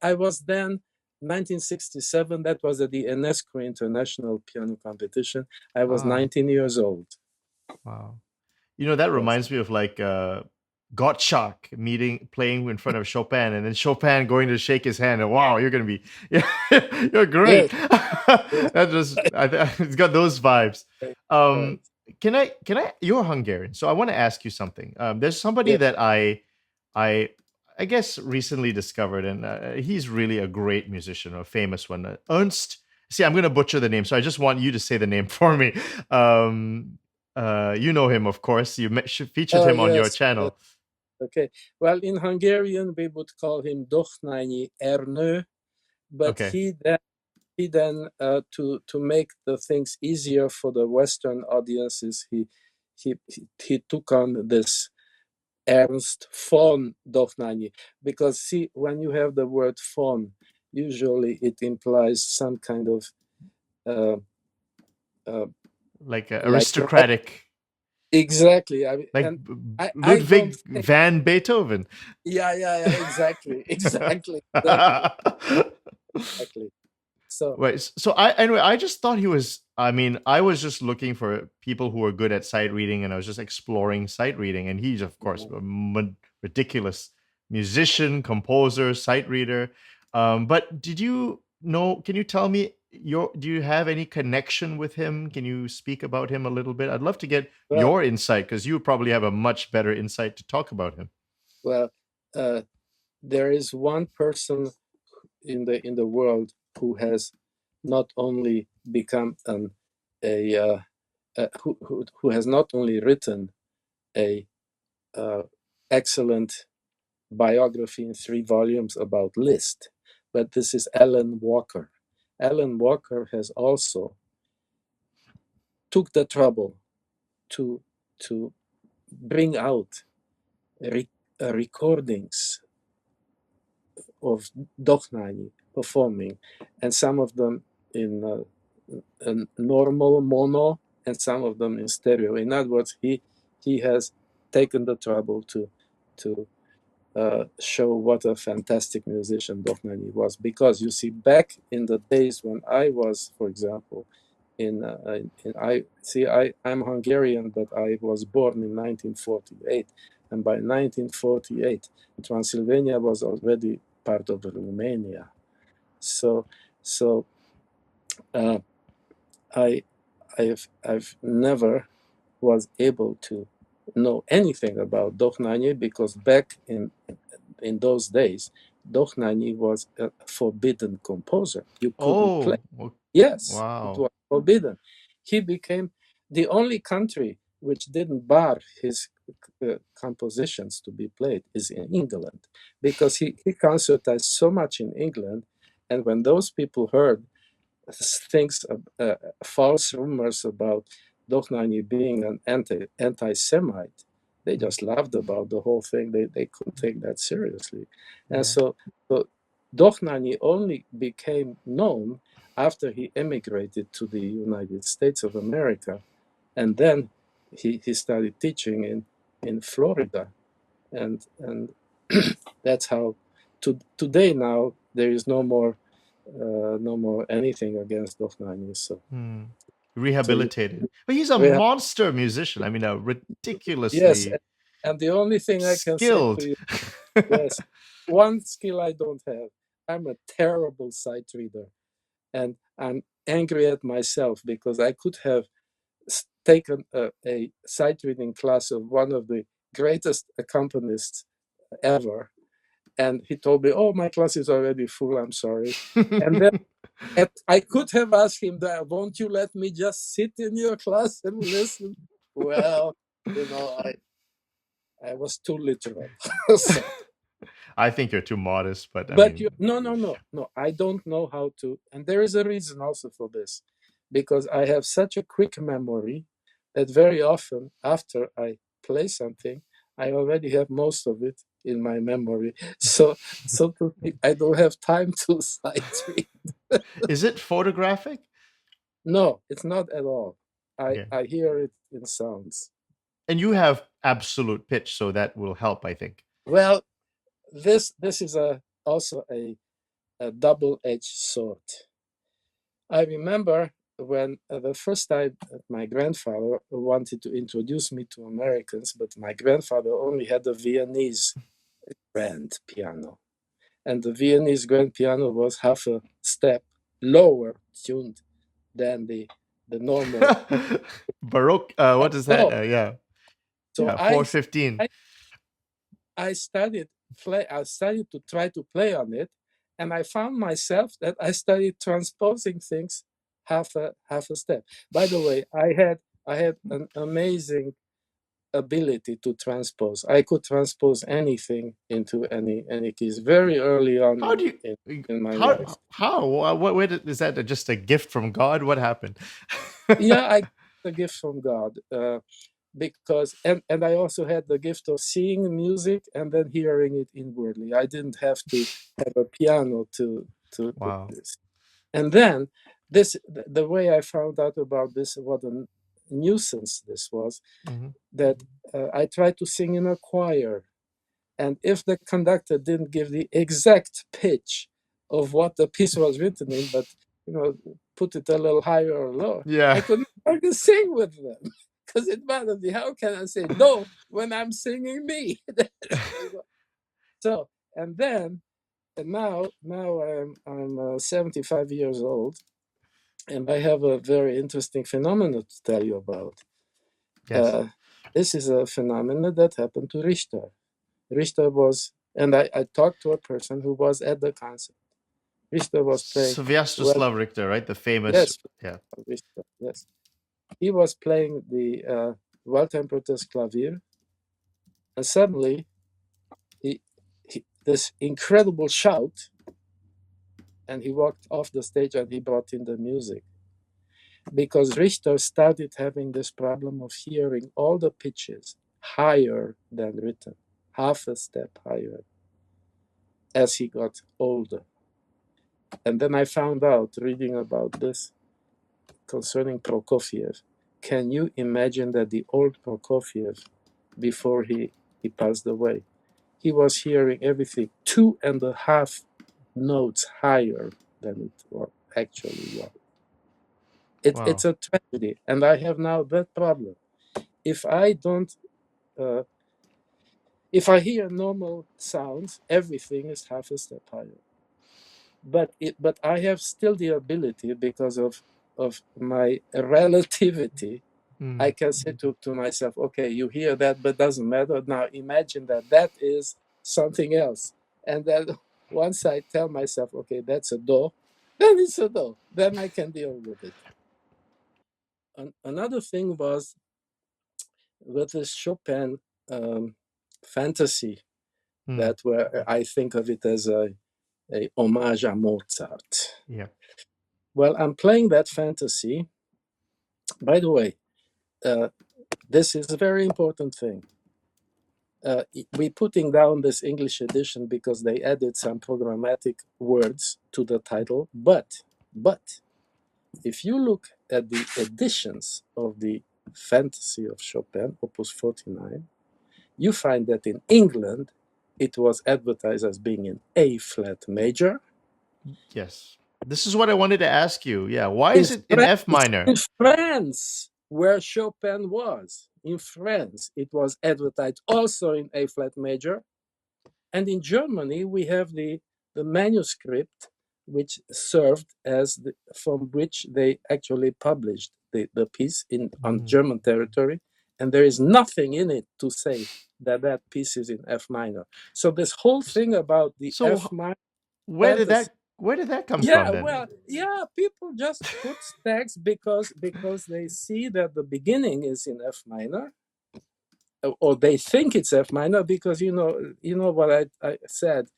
I was then 1967. That was at the UNESCO International Piano Competition. I was Ah. 19 years old. Wow. That Yes. reminds me of like Gottschalk playing in front of Chopin, and then Chopin going to shake his hand, and wow, you're gonna be, yeah, you're great. Yes. Yes. That just, it's got those vibes. Right. Right. Um, You're Hungarian, so I want to ask you something. There's somebody Yeah. that I, I guess recently discovered, and he's really a great musician, a famous one, Ernst. See, I'm gonna butcher the name, so I just want you to say the name for me. You know him, of course. Featured Oh him on your yes. channel. Okay. Well, in Hungarian, we would call him Doknányi Ernő, but Okay, he then to make the things easier for the Western audiences, he took on this Ernst von Doknányi, because see, when you have the word von, usually it implies some kind of uh, uh, like like aristocratic, exactly. like And I don't Ludwig think. van Beethoven. Yeah, exactly, exactly. So Right. So I just thought he was. I mean, I was just looking for people who were good at sight reading, and I was just exploring sight reading. And he's, of course, a ridiculous musician, composer, sight reader. But did you know? Can you tell me do you have any connection with him? Can you speak about him a little bit? I'd love to get well, your insight, because you probably have a much better insight to talk about him. well, uh, there is one person in the world who has not only become a who has not only written a uh, excellent biography in 3 volumes about Liszt, but this is Alan Walker. Alan Walker has also took the trouble to to bring out recordings of Doknányi performing, and some of them in a normal mono and some of them in stereo. In other words, he has taken the trouble to show what a fantastic musician Doknányi was. Because you see, back in the days when I was, for example, I'm Hungarian, but I was born in 1948, and by 1948, Transylvania was already part of Romania. So, so I've never was able to know anything about Dochnani, because back in those days, Dochnani was a forbidden composer. You couldn't play. Yes, it Wow. was forbidden. He became the only country which didn't bar his compositions to be played is in England, because he concertized so much in England, and when those people heard things, false rumors about Dochnani being an anti-Semite, they just laughed about the whole thing. They couldn't take that seriously. And so Dochnani only became known after he emigrated to the United States of America. And then he started teaching in Florida. And that's how today now there is no more anything against Dochnani. So Rehabilitated. But he's a have, monster musician. I mean, a yes, ridiculously and the only thing I can say to skilled. you, yes, one skill I don't have. I'm a terrible sight reader, and I'm angry at myself because I could have taken a sight reading class of one of the greatest accompanists ever, and he told me, "Oh, my class is already full. I'm sorry." And then I could have asked him that, "Won't you let me just sit in your class and listen?" Well, I was too literal. So, I think you're too modest, but I but mean, no. I don't know how to, and there is a reason also for this, because I have such a quick memory that very often after I play something, I already have most of it in my memory. So to speak, I don't have time to sight read. is it photographic? No, it's not at all. Okay. I hear it in sounds. And you have absolute pitch, so that will help, I think. Well, this is also a double-edged sword. I remember when the first time my grandfather wanted to introduce me to Americans, but my grandfather only had a Viennese grand piano. And the Viennese grand piano was half a step lower tuned than the normal. Baroque. What is that? No, Yeah. so Yeah. 415. I studied I started to try to play on it, and I found myself that I started transposing things half a step. By the way, I had an amazing ability to transpose. I could transpose anything into any keys very early on How do you? in my life. How? Is that just a gift from God? What happened? Yeah, I got a gift from God. Because and I also had the gift of seeing music and then hearing it inwardly. I didn't have to have a piano to Wow. this. And then the way I found out about this, what a nuisance this was, Mhm. that I tried to sing in a choir, and if the conductor didn't give the exact pitch of what the piece was written in, but put it a little higher or lower, Yeah. I couldn't fucking sing with them because it bothered me. How can I say no when I'm singing me? So and then and now I'm 75 years old, and I have a very interesting phenomenon to tell you about. Yes. This is a phenomenon that happened to Richter. Richter was, and I talked to a person who was at the concert. Richter was playing, well, Sviatoslav Richter, right? The famous. yes, Yeah. Richter, yes. He was playing the well-tempered clavier, and suddenly this incredible shout, and he walked off the stage and he brought in the music. Because Richter started having this problem of hearing all the pitches higher than written, half a step higher as he got older. And then I found out, reading about this concerning Prokofiev, can you imagine that the old Prokofiev, before he passed away, he was hearing everything 2.5 notes higher than it actually was. Wow. It's a tragedy, and I have now that problem. If I don't, if I hear normal sounds, everything is half a step higher. but I have still the ability, because of my relativity. I can say to myself, okay, you hear that, but doesn't matter. Now imagine that is something else. And then once I tell myself, okay, that's a do, then it's a do. Then I can deal with it. Another thing was with this Chopin fantasy, that where I think of it as a homage à Mozart. Yeah. Well, I'm playing that fantasy. By the way, this is a very important thing. We're putting down this English edition because they added some programmatic words to the title. But if you look at the editions of the Fantasy of Chopin, Opus 49, you find that in England, it was advertised as being in A flat major. Yes. This is what I wanted to ask you. Yeah. Why is it in F minor? In France, where Chopin was, in France, it was advertised also in A flat major. And in Germany, we have the manuscript which served as from which they actually published the piece on German territory. And there is nothing in it to say that piece is in F minor. So this whole thing about the F minor where fantasy. did that come Yeah, from then? well, yeah, people just put tags because they see that the beginning is in F minor, or they think it's F minor, because you know what I said,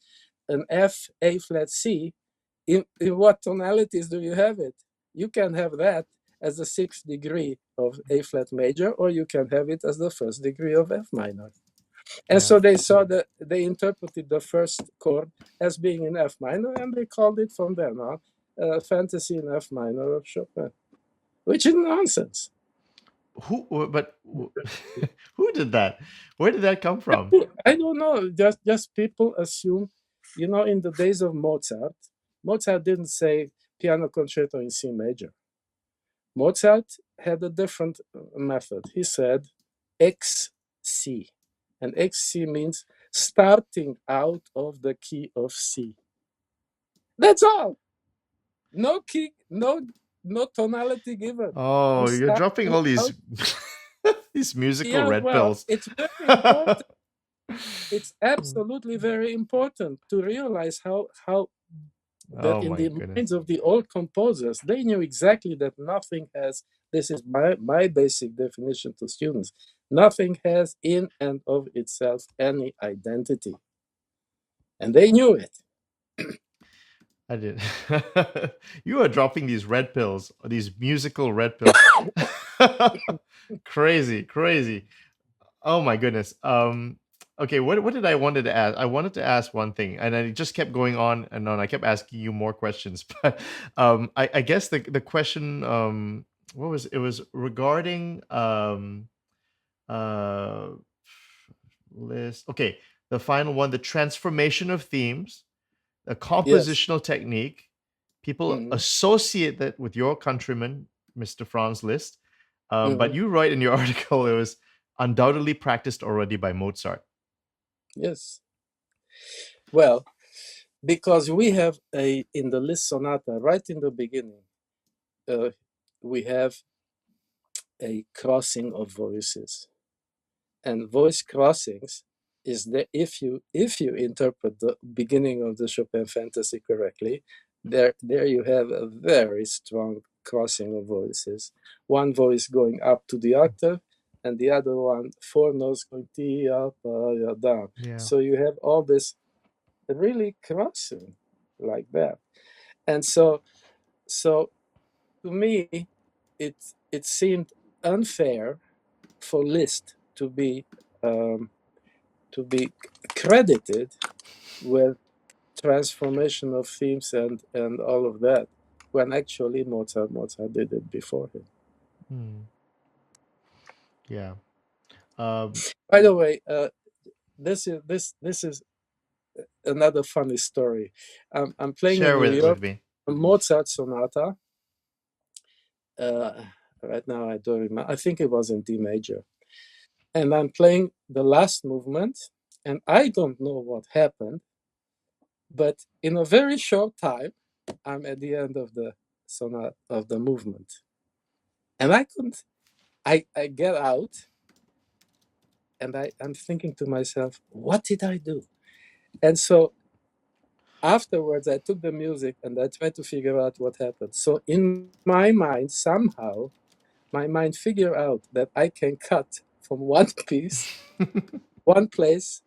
an F, A flat, C. In what tonalities do you have it? You can have that as the sixth degree of A flat major, or you can have it as the first degree of F minor. And so they saw that they interpreted the first chord as being in F minor, and they called it from then on Fantasy in F minor of Chopin, which is nonsense. Who did that? Where did that come from? I don't know. Just people assume, in the days of Mozart didn't say piano concerto in C major. Mozart had a different method. He said XC, and XC means starting out of the key of C. That's all. No key, no tonality given. Oh, you're dropping all these these musical red pills. It's very important. It's absolutely very important to realize how that in the minds of the old composers, they knew exactly that nothing has, this is my basic definition to students, nothing has in and of itself any identity. And they knew it. I did. You are dropping these red pills, these musical red pills. Crazy. Oh my goodness. Okay, what did I wanted to ask? I wanted to ask one thing, and I just kept going on and on. I kept asking you more questions, but I guess the question what was it was regarding uh list. Okay, the final one, the transformation of themes, a Yes. compositional technique. People associate that with your countryman, Mr. Franz Liszt. But you write in your article it was undoubtedly practiced already by Mozart. Yes. Well, because we have in the Liszt Sonata, right in the beginning, we have a crossing of voices. And voice crossings is that if you interpret the beginning of the Chopin fantasy correctly, there you have a very strong crossing of voices. One voice going up to the octave, and the other one four notes going T up down. Yeah. So you have all this really crossing like that. And so to me, it seemed unfair for Liszt to be credited with transformation of themes and all of that, when actually Mozart did it before him. Yeah. By the way, this is another funny story. I'm playing in Share New it York with me. a Mozart sonata. Right now I don't remember. I think it was in D major, and I'm playing the last movement, and I don't know what happened, But in a very short time, I'm at the end of the sonata of the movement, and I couldn't. I get out, and I'm thinking to myself, what did I do? And so afterwards, I took the music and I tried to figure out what happened. So in my mind, somehow, my mind figured out that I can cut from one piece, one place,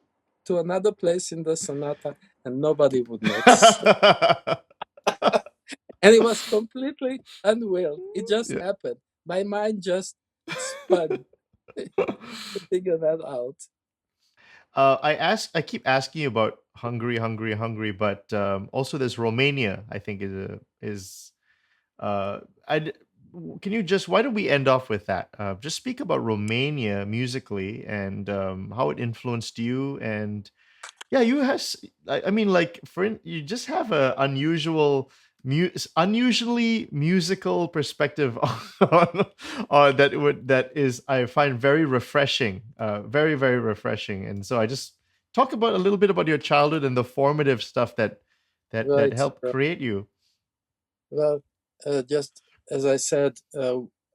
to another place in the sonata, and nobody would notice. And it was completely unreal. It just Yeah. happened. My mind just spun to figure that out. I keep asking you about Hungary, Hungary, Hungary, but also there's Romania. I think is uh, I can you just why don't we end off with that? Just speak about Romania musically and how it influenced you, and yeah, you has. I mean, like you just have a unusually musical perspective that is I find very refreshing, very very refreshing. And so I just talk about a little bit about your childhood and the formative stuff that Right. helped create you. Well, just as I said,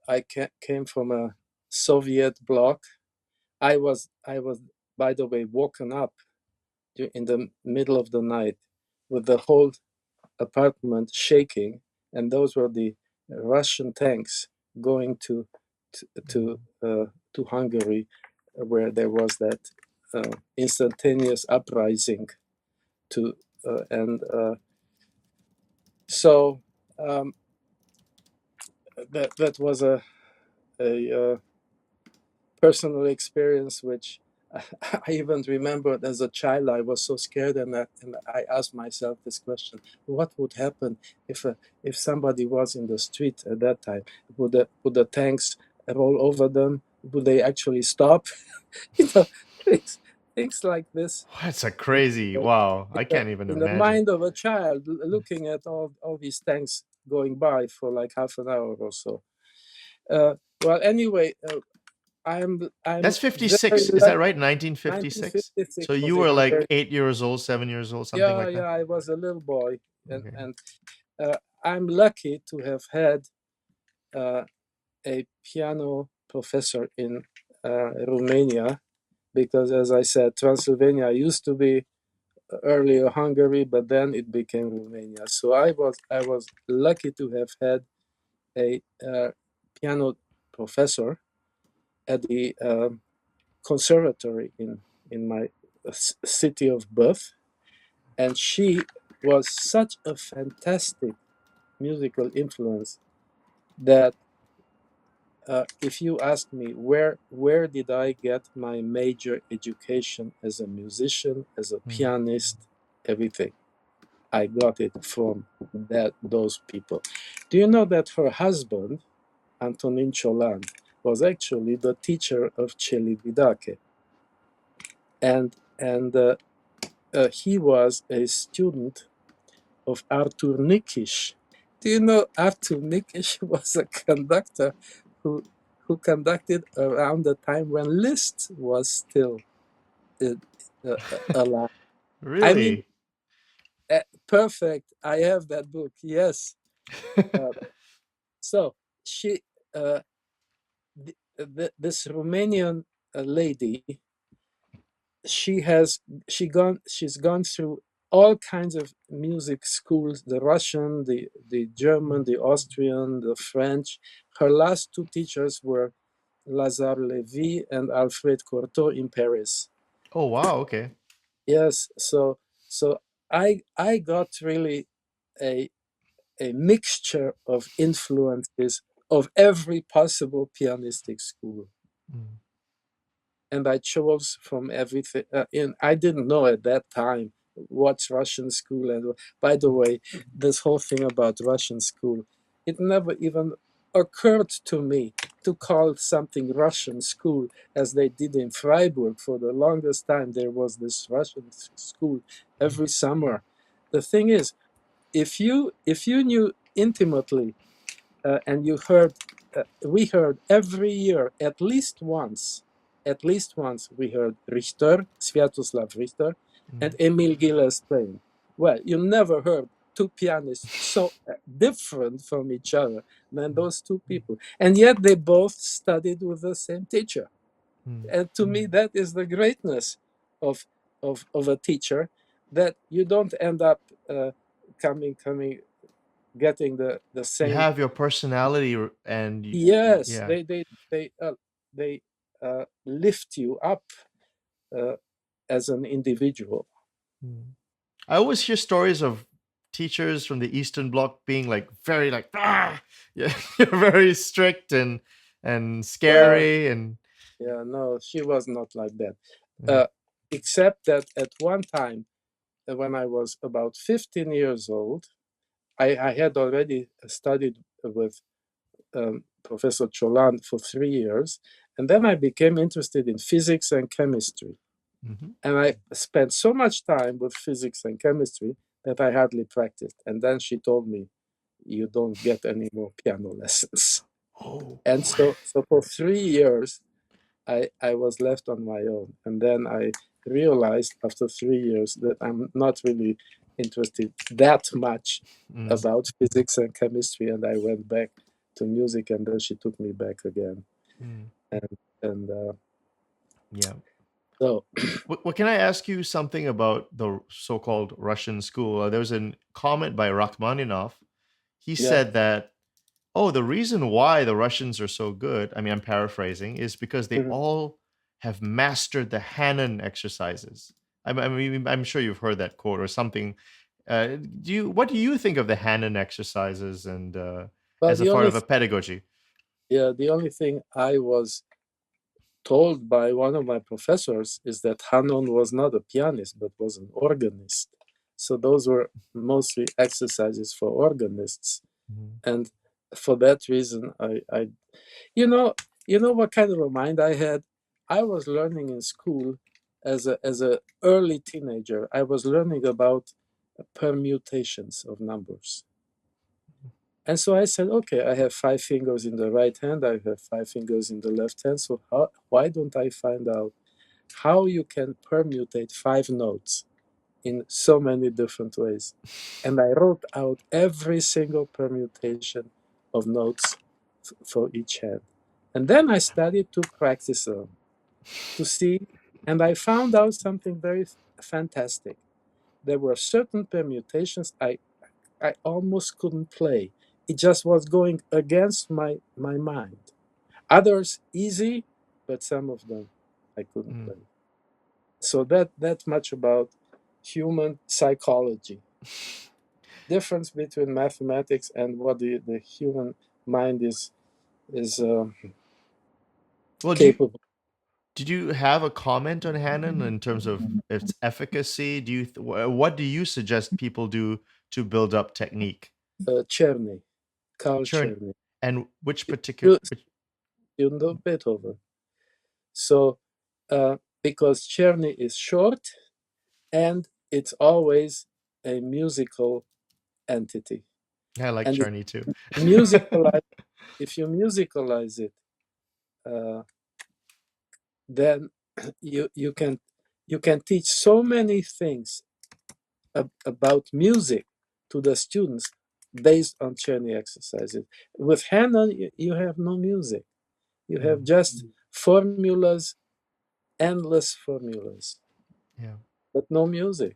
I came from a Soviet bloc. I was, by the way, woken up in the middle of the night with the whole apartment shaking, and those were the Russian tanks going to to Hungary, where there was that instantaneous uprising. To and so that was a personal experience which I even remembered as a child. I was so scared, and I asked myself this question: what would happen if somebody was in the street at that time? Would the tanks roll over them? Would they actually stop? you know, things like this. That's a crazy wow. I can't even In the imagine. mind of a child, looking at all these tanks going by for like half an hour or so. Well, anyway, I'm That's very 56. Is that lucky. right? 1956. So 1956 you was were a like very 8 years old, 7 years old, something yeah, like that. yeah. I was a little boy, and Okay. and I'm lucky to have had uh, a piano professor in Romania, because, as I said, Transylvania used to be earlier Hungary, but then it became Romania. So I was lucky to have had a piano professor at the conservatory in my city of birth, and she was such a fantastic musical influence that if you ask me where did I get my major education as a musician, as a Mm. pianist, everything, I got it from those people. Do you know that her husband, Antonin Ciolan, was actually the teacher of Celi Didache, and he was a student of Artur Nikisch. Do you know Artur Nikisch was a conductor who conducted around the time when Liszt was still uh, alive? I mean, Really? perfect. I have that book. Yes. Uh, so she, this Romanian lady, she has she's gone through all kinds of music schools, the Russian, the German, the Austrian, the French. Her last two teachers were Lazare Levy and Alfred Cortot in Paris. Oh wow, okay. Yes, so I got really a mixture of influences of every possible pianistic school, Mm. and I chose from everything. And I didn't know at that time what's Russian school. And by the way, this whole thing about Russian school, it never even occurred to me to call something Russian school, as they did in Freiburg. For the longest time, there was this Russian school every summer. The thing is, if you knew intimately, and you heard, we heard every year at least once we heard Richter, Sviatoslav Richter, and Mm. Emil Gilles playing. well, you never heard two pianists so different from each other than those two people. And yet they both studied with the same teacher. And to me, that is the greatness of a teacher, that you don't end up getting the You same. have your personality and Yes, yeah. they lift you up as an individual. I always hear stories of teachers from the Eastern Bloc being like very like yeah, very strict and Well, scary and yeah, no, she was not like that. yeah. Except that at one time, when I was about 15 years old, I had already studied with Professor Cholan for 3 years, and then I became interested in physics and chemistry. And I spent so much time with physics and chemistry that I hardly practiced. And then she told me, "You don't get any more piano lessons." Oh. And so for 3 years, I was left on my own. And then I realized after 3 years that I'm not really interested that much about physics and chemistry. And I went back to music, and then she took me back again. And Yeah. so, Well, can I ask you something about the so-called Russian school? There was a comment by Rachmaninoff. He yeah. said that, oh, the reason why the Russians are so good, I mean, I'm paraphrasing, is because they Mhm. all have mastered the Hanon exercises. I mean, I'm sure you've heard that quote or something. What do you think of the Hanon exercises and Well, as a part of a pedagogy? the only thing I was told by one of my professors is that Hanon was not a pianist, but was an organist. So those were mostly exercises for organists. And for that reason, you know, what kind of a mind I had? I was learning in school as a early teenager. I was learning about permutations of numbers. And so I said, okay, I have 5 fingers in the right hand, I have 5 fingers in the left hand. So why don't I find out how you can permutate 5 notes in so many different ways? And I wrote out every single permutation of notes for each hand. And then I studied to practice them, to see, and I found out something very fantastic. There were certain permutations I almost couldn't play. It just was going against my mind. Others easy, but some of them I couldn't play. So that much about human psychology. Difference between mathematics and what the human mind is Well, capable. did you have a comment on Hanon in terms of its efficacy? What do you suggest people do to build up technique? Czerny, Carl Churn Czerny, and which particular student of Beethoven. So because Czerny is short and it's always a musical entity. I like And Czerny too. if you musicalize it, then you can teach so many things about music to the students based on Czerny exercises. With Hanon, you have no music. You have just formulas, endless formulas, Yeah. but no music.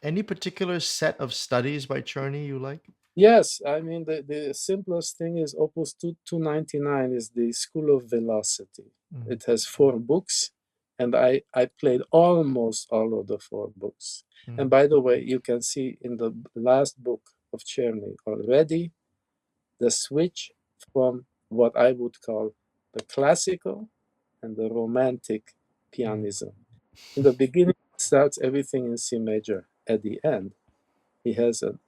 Any particular set of studies by Czerny you like? Yes, I mean, the simplest thing is Opus 299 is the School of Velocity. It has 4 books, and I played almost all of the 4 books. And by the way, you can see in the last book of Czerny already the switch from what I would call the classical and the romantic pianism. In the beginning, it starts everything in C major. At the end, he has a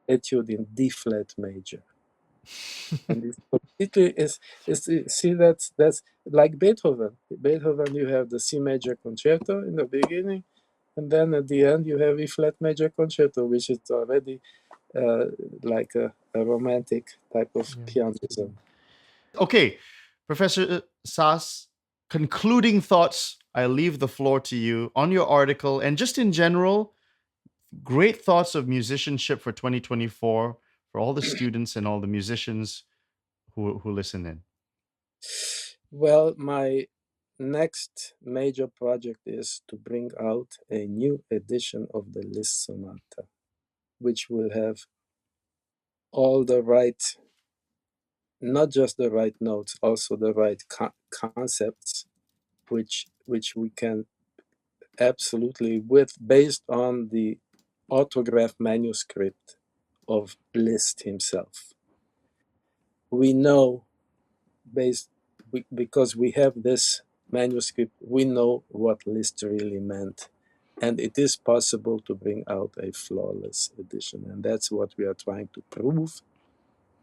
etude in D flat major, and it's completely is see that's like Beethoven. Beethoven, you have the C major concerto in the beginning, and then at the end you have E flat major concerto, which is already like a romantic type of pianism. Okay, Professor Sass, concluding thoughts. I leave the floor to you on your article and just in general. great thoughts of musicianship for 2024 for all the students and all the musicians who listen in? Well, my next major project is to bring out a new edition of the Liszt Sonata, which will have all the right, not just the right notes, also the right concepts, which we can absolutely, with based on the autograph manuscript of Liszt himself. We know, because we have this manuscript, we know what Liszt really meant. And it is possible to bring out a flawless edition. And that's what we are trying to prove,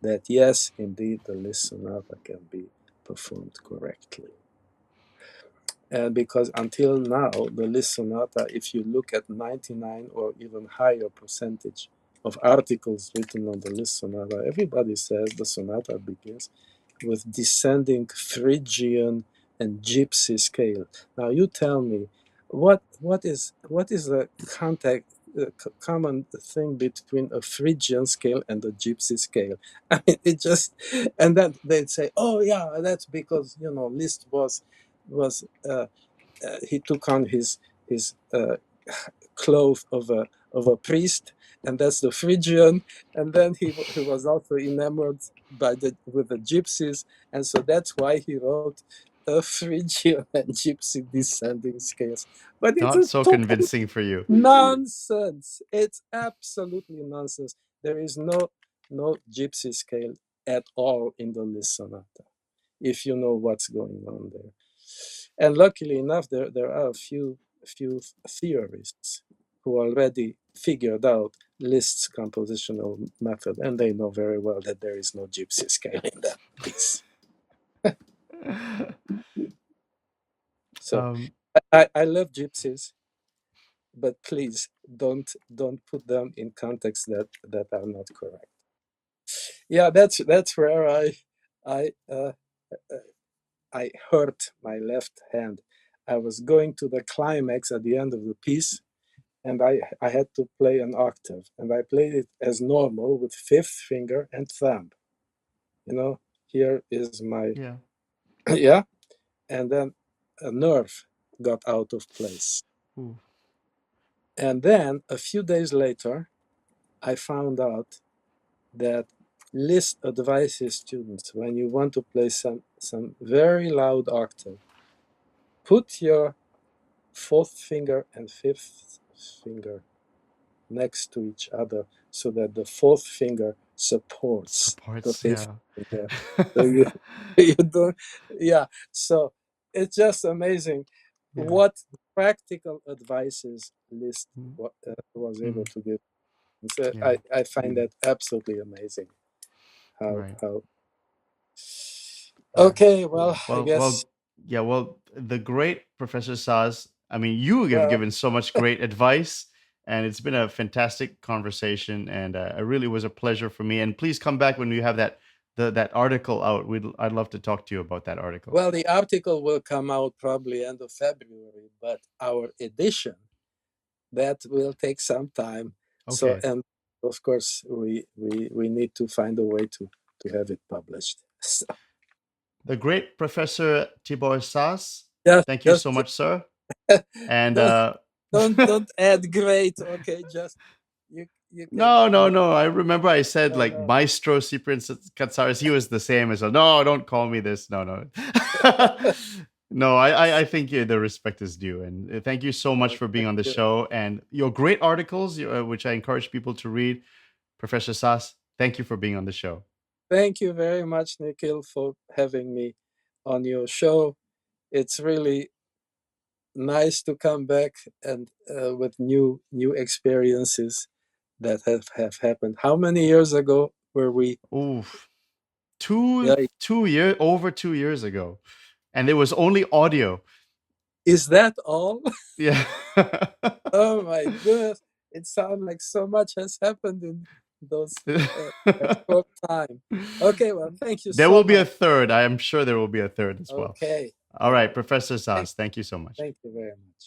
that yes, indeed, the Liszt Sonata can be performed correctly. And because until now, the Liszt Sonata, if you look at 99 or even higher percentage of articles written on the Liszt Sonata, everybody says the sonata begins with descending Phrygian and Gypsy scale. Now you tell me, what is the common thing between a Phrygian scale and a Gypsy scale? I mean, it just, and then they'd say, oh yeah, that's because Liszt was he took on his cloth of a priest, and that's the Phrygian, and then he was also enamored with the gypsies, and so that's why he wrote a Phrygian and gypsy descending scales. But it's Not a so total convincing for you. nonsense. It's absolutely nonsense. There is no gypsy scale at all in the Liszt Sonata, if you know what's going on there. And luckily enough, there are a few theorists who already figured out Liszt's compositional method, and they know very well that there is no gypsy scale in that piece. So um, I love gypsies, but please don't put them in contexts that are not correct. Yeah, that's where I uh, I hurt my left hand. I was going to the climax at the end of the piece, and I had to play an octave, and I played it as normal with fifth finger and thumb. Here is my, yeah. yeah, and then a nerve got out of place. Ooh. And then a few days later, I found out that Liszt advises students, when you want to play some very loud octave, put your fourth finger and fifth finger next to each other so that the fourth finger supports the Supports, fifth yeah. finger. So you don't, yeah. So it's just amazing Yeah. what practical advices Liszt Mm, was able mm, to give. So yeah. I find that absolutely amazing. How Right. how? Yeah. Okay, well, I Well, guess, well, yeah. Well, the great Professor Saz. I mean, you have well, given so much great advice, and it's been a fantastic conversation. And it really was a pleasure for me. And please come back when you have that article out. I'd love to talk to you about that article. well, the article will come out probably end of February, but our edition, that will take some time. So, Okay. and of course, we need to find a way to have it published. So, The great Professor Tibor Szász. yeah, Thank you so just much, sir. And don't don't add great. Okay, just you can no, no, no. I remember I said no, like no. Maestro Cyprian Katsaris. He was the same as no, don't call me this. No, no. No, I think the respect is due. And thank you so much for being Thank on the you. show and your great articles, which I encourage people to read. Professor Sass, thank you for being on the show. Thank you very much, Nikhil, for having me on your show. It's really nice to come back and with new experiences that have happened. How many years ago were we? Oof. Yeah, 2 year over 2 years ago. And it was only audio. is that all? Yeah. Oh my goodness! It sounds like so much has happened in those that short time. Okay, well, thank you There so will be a much. third. I am sure there will be a third as well. Okay, All right, okay. Professor Thank, Sass, thank you so much. thank you very much.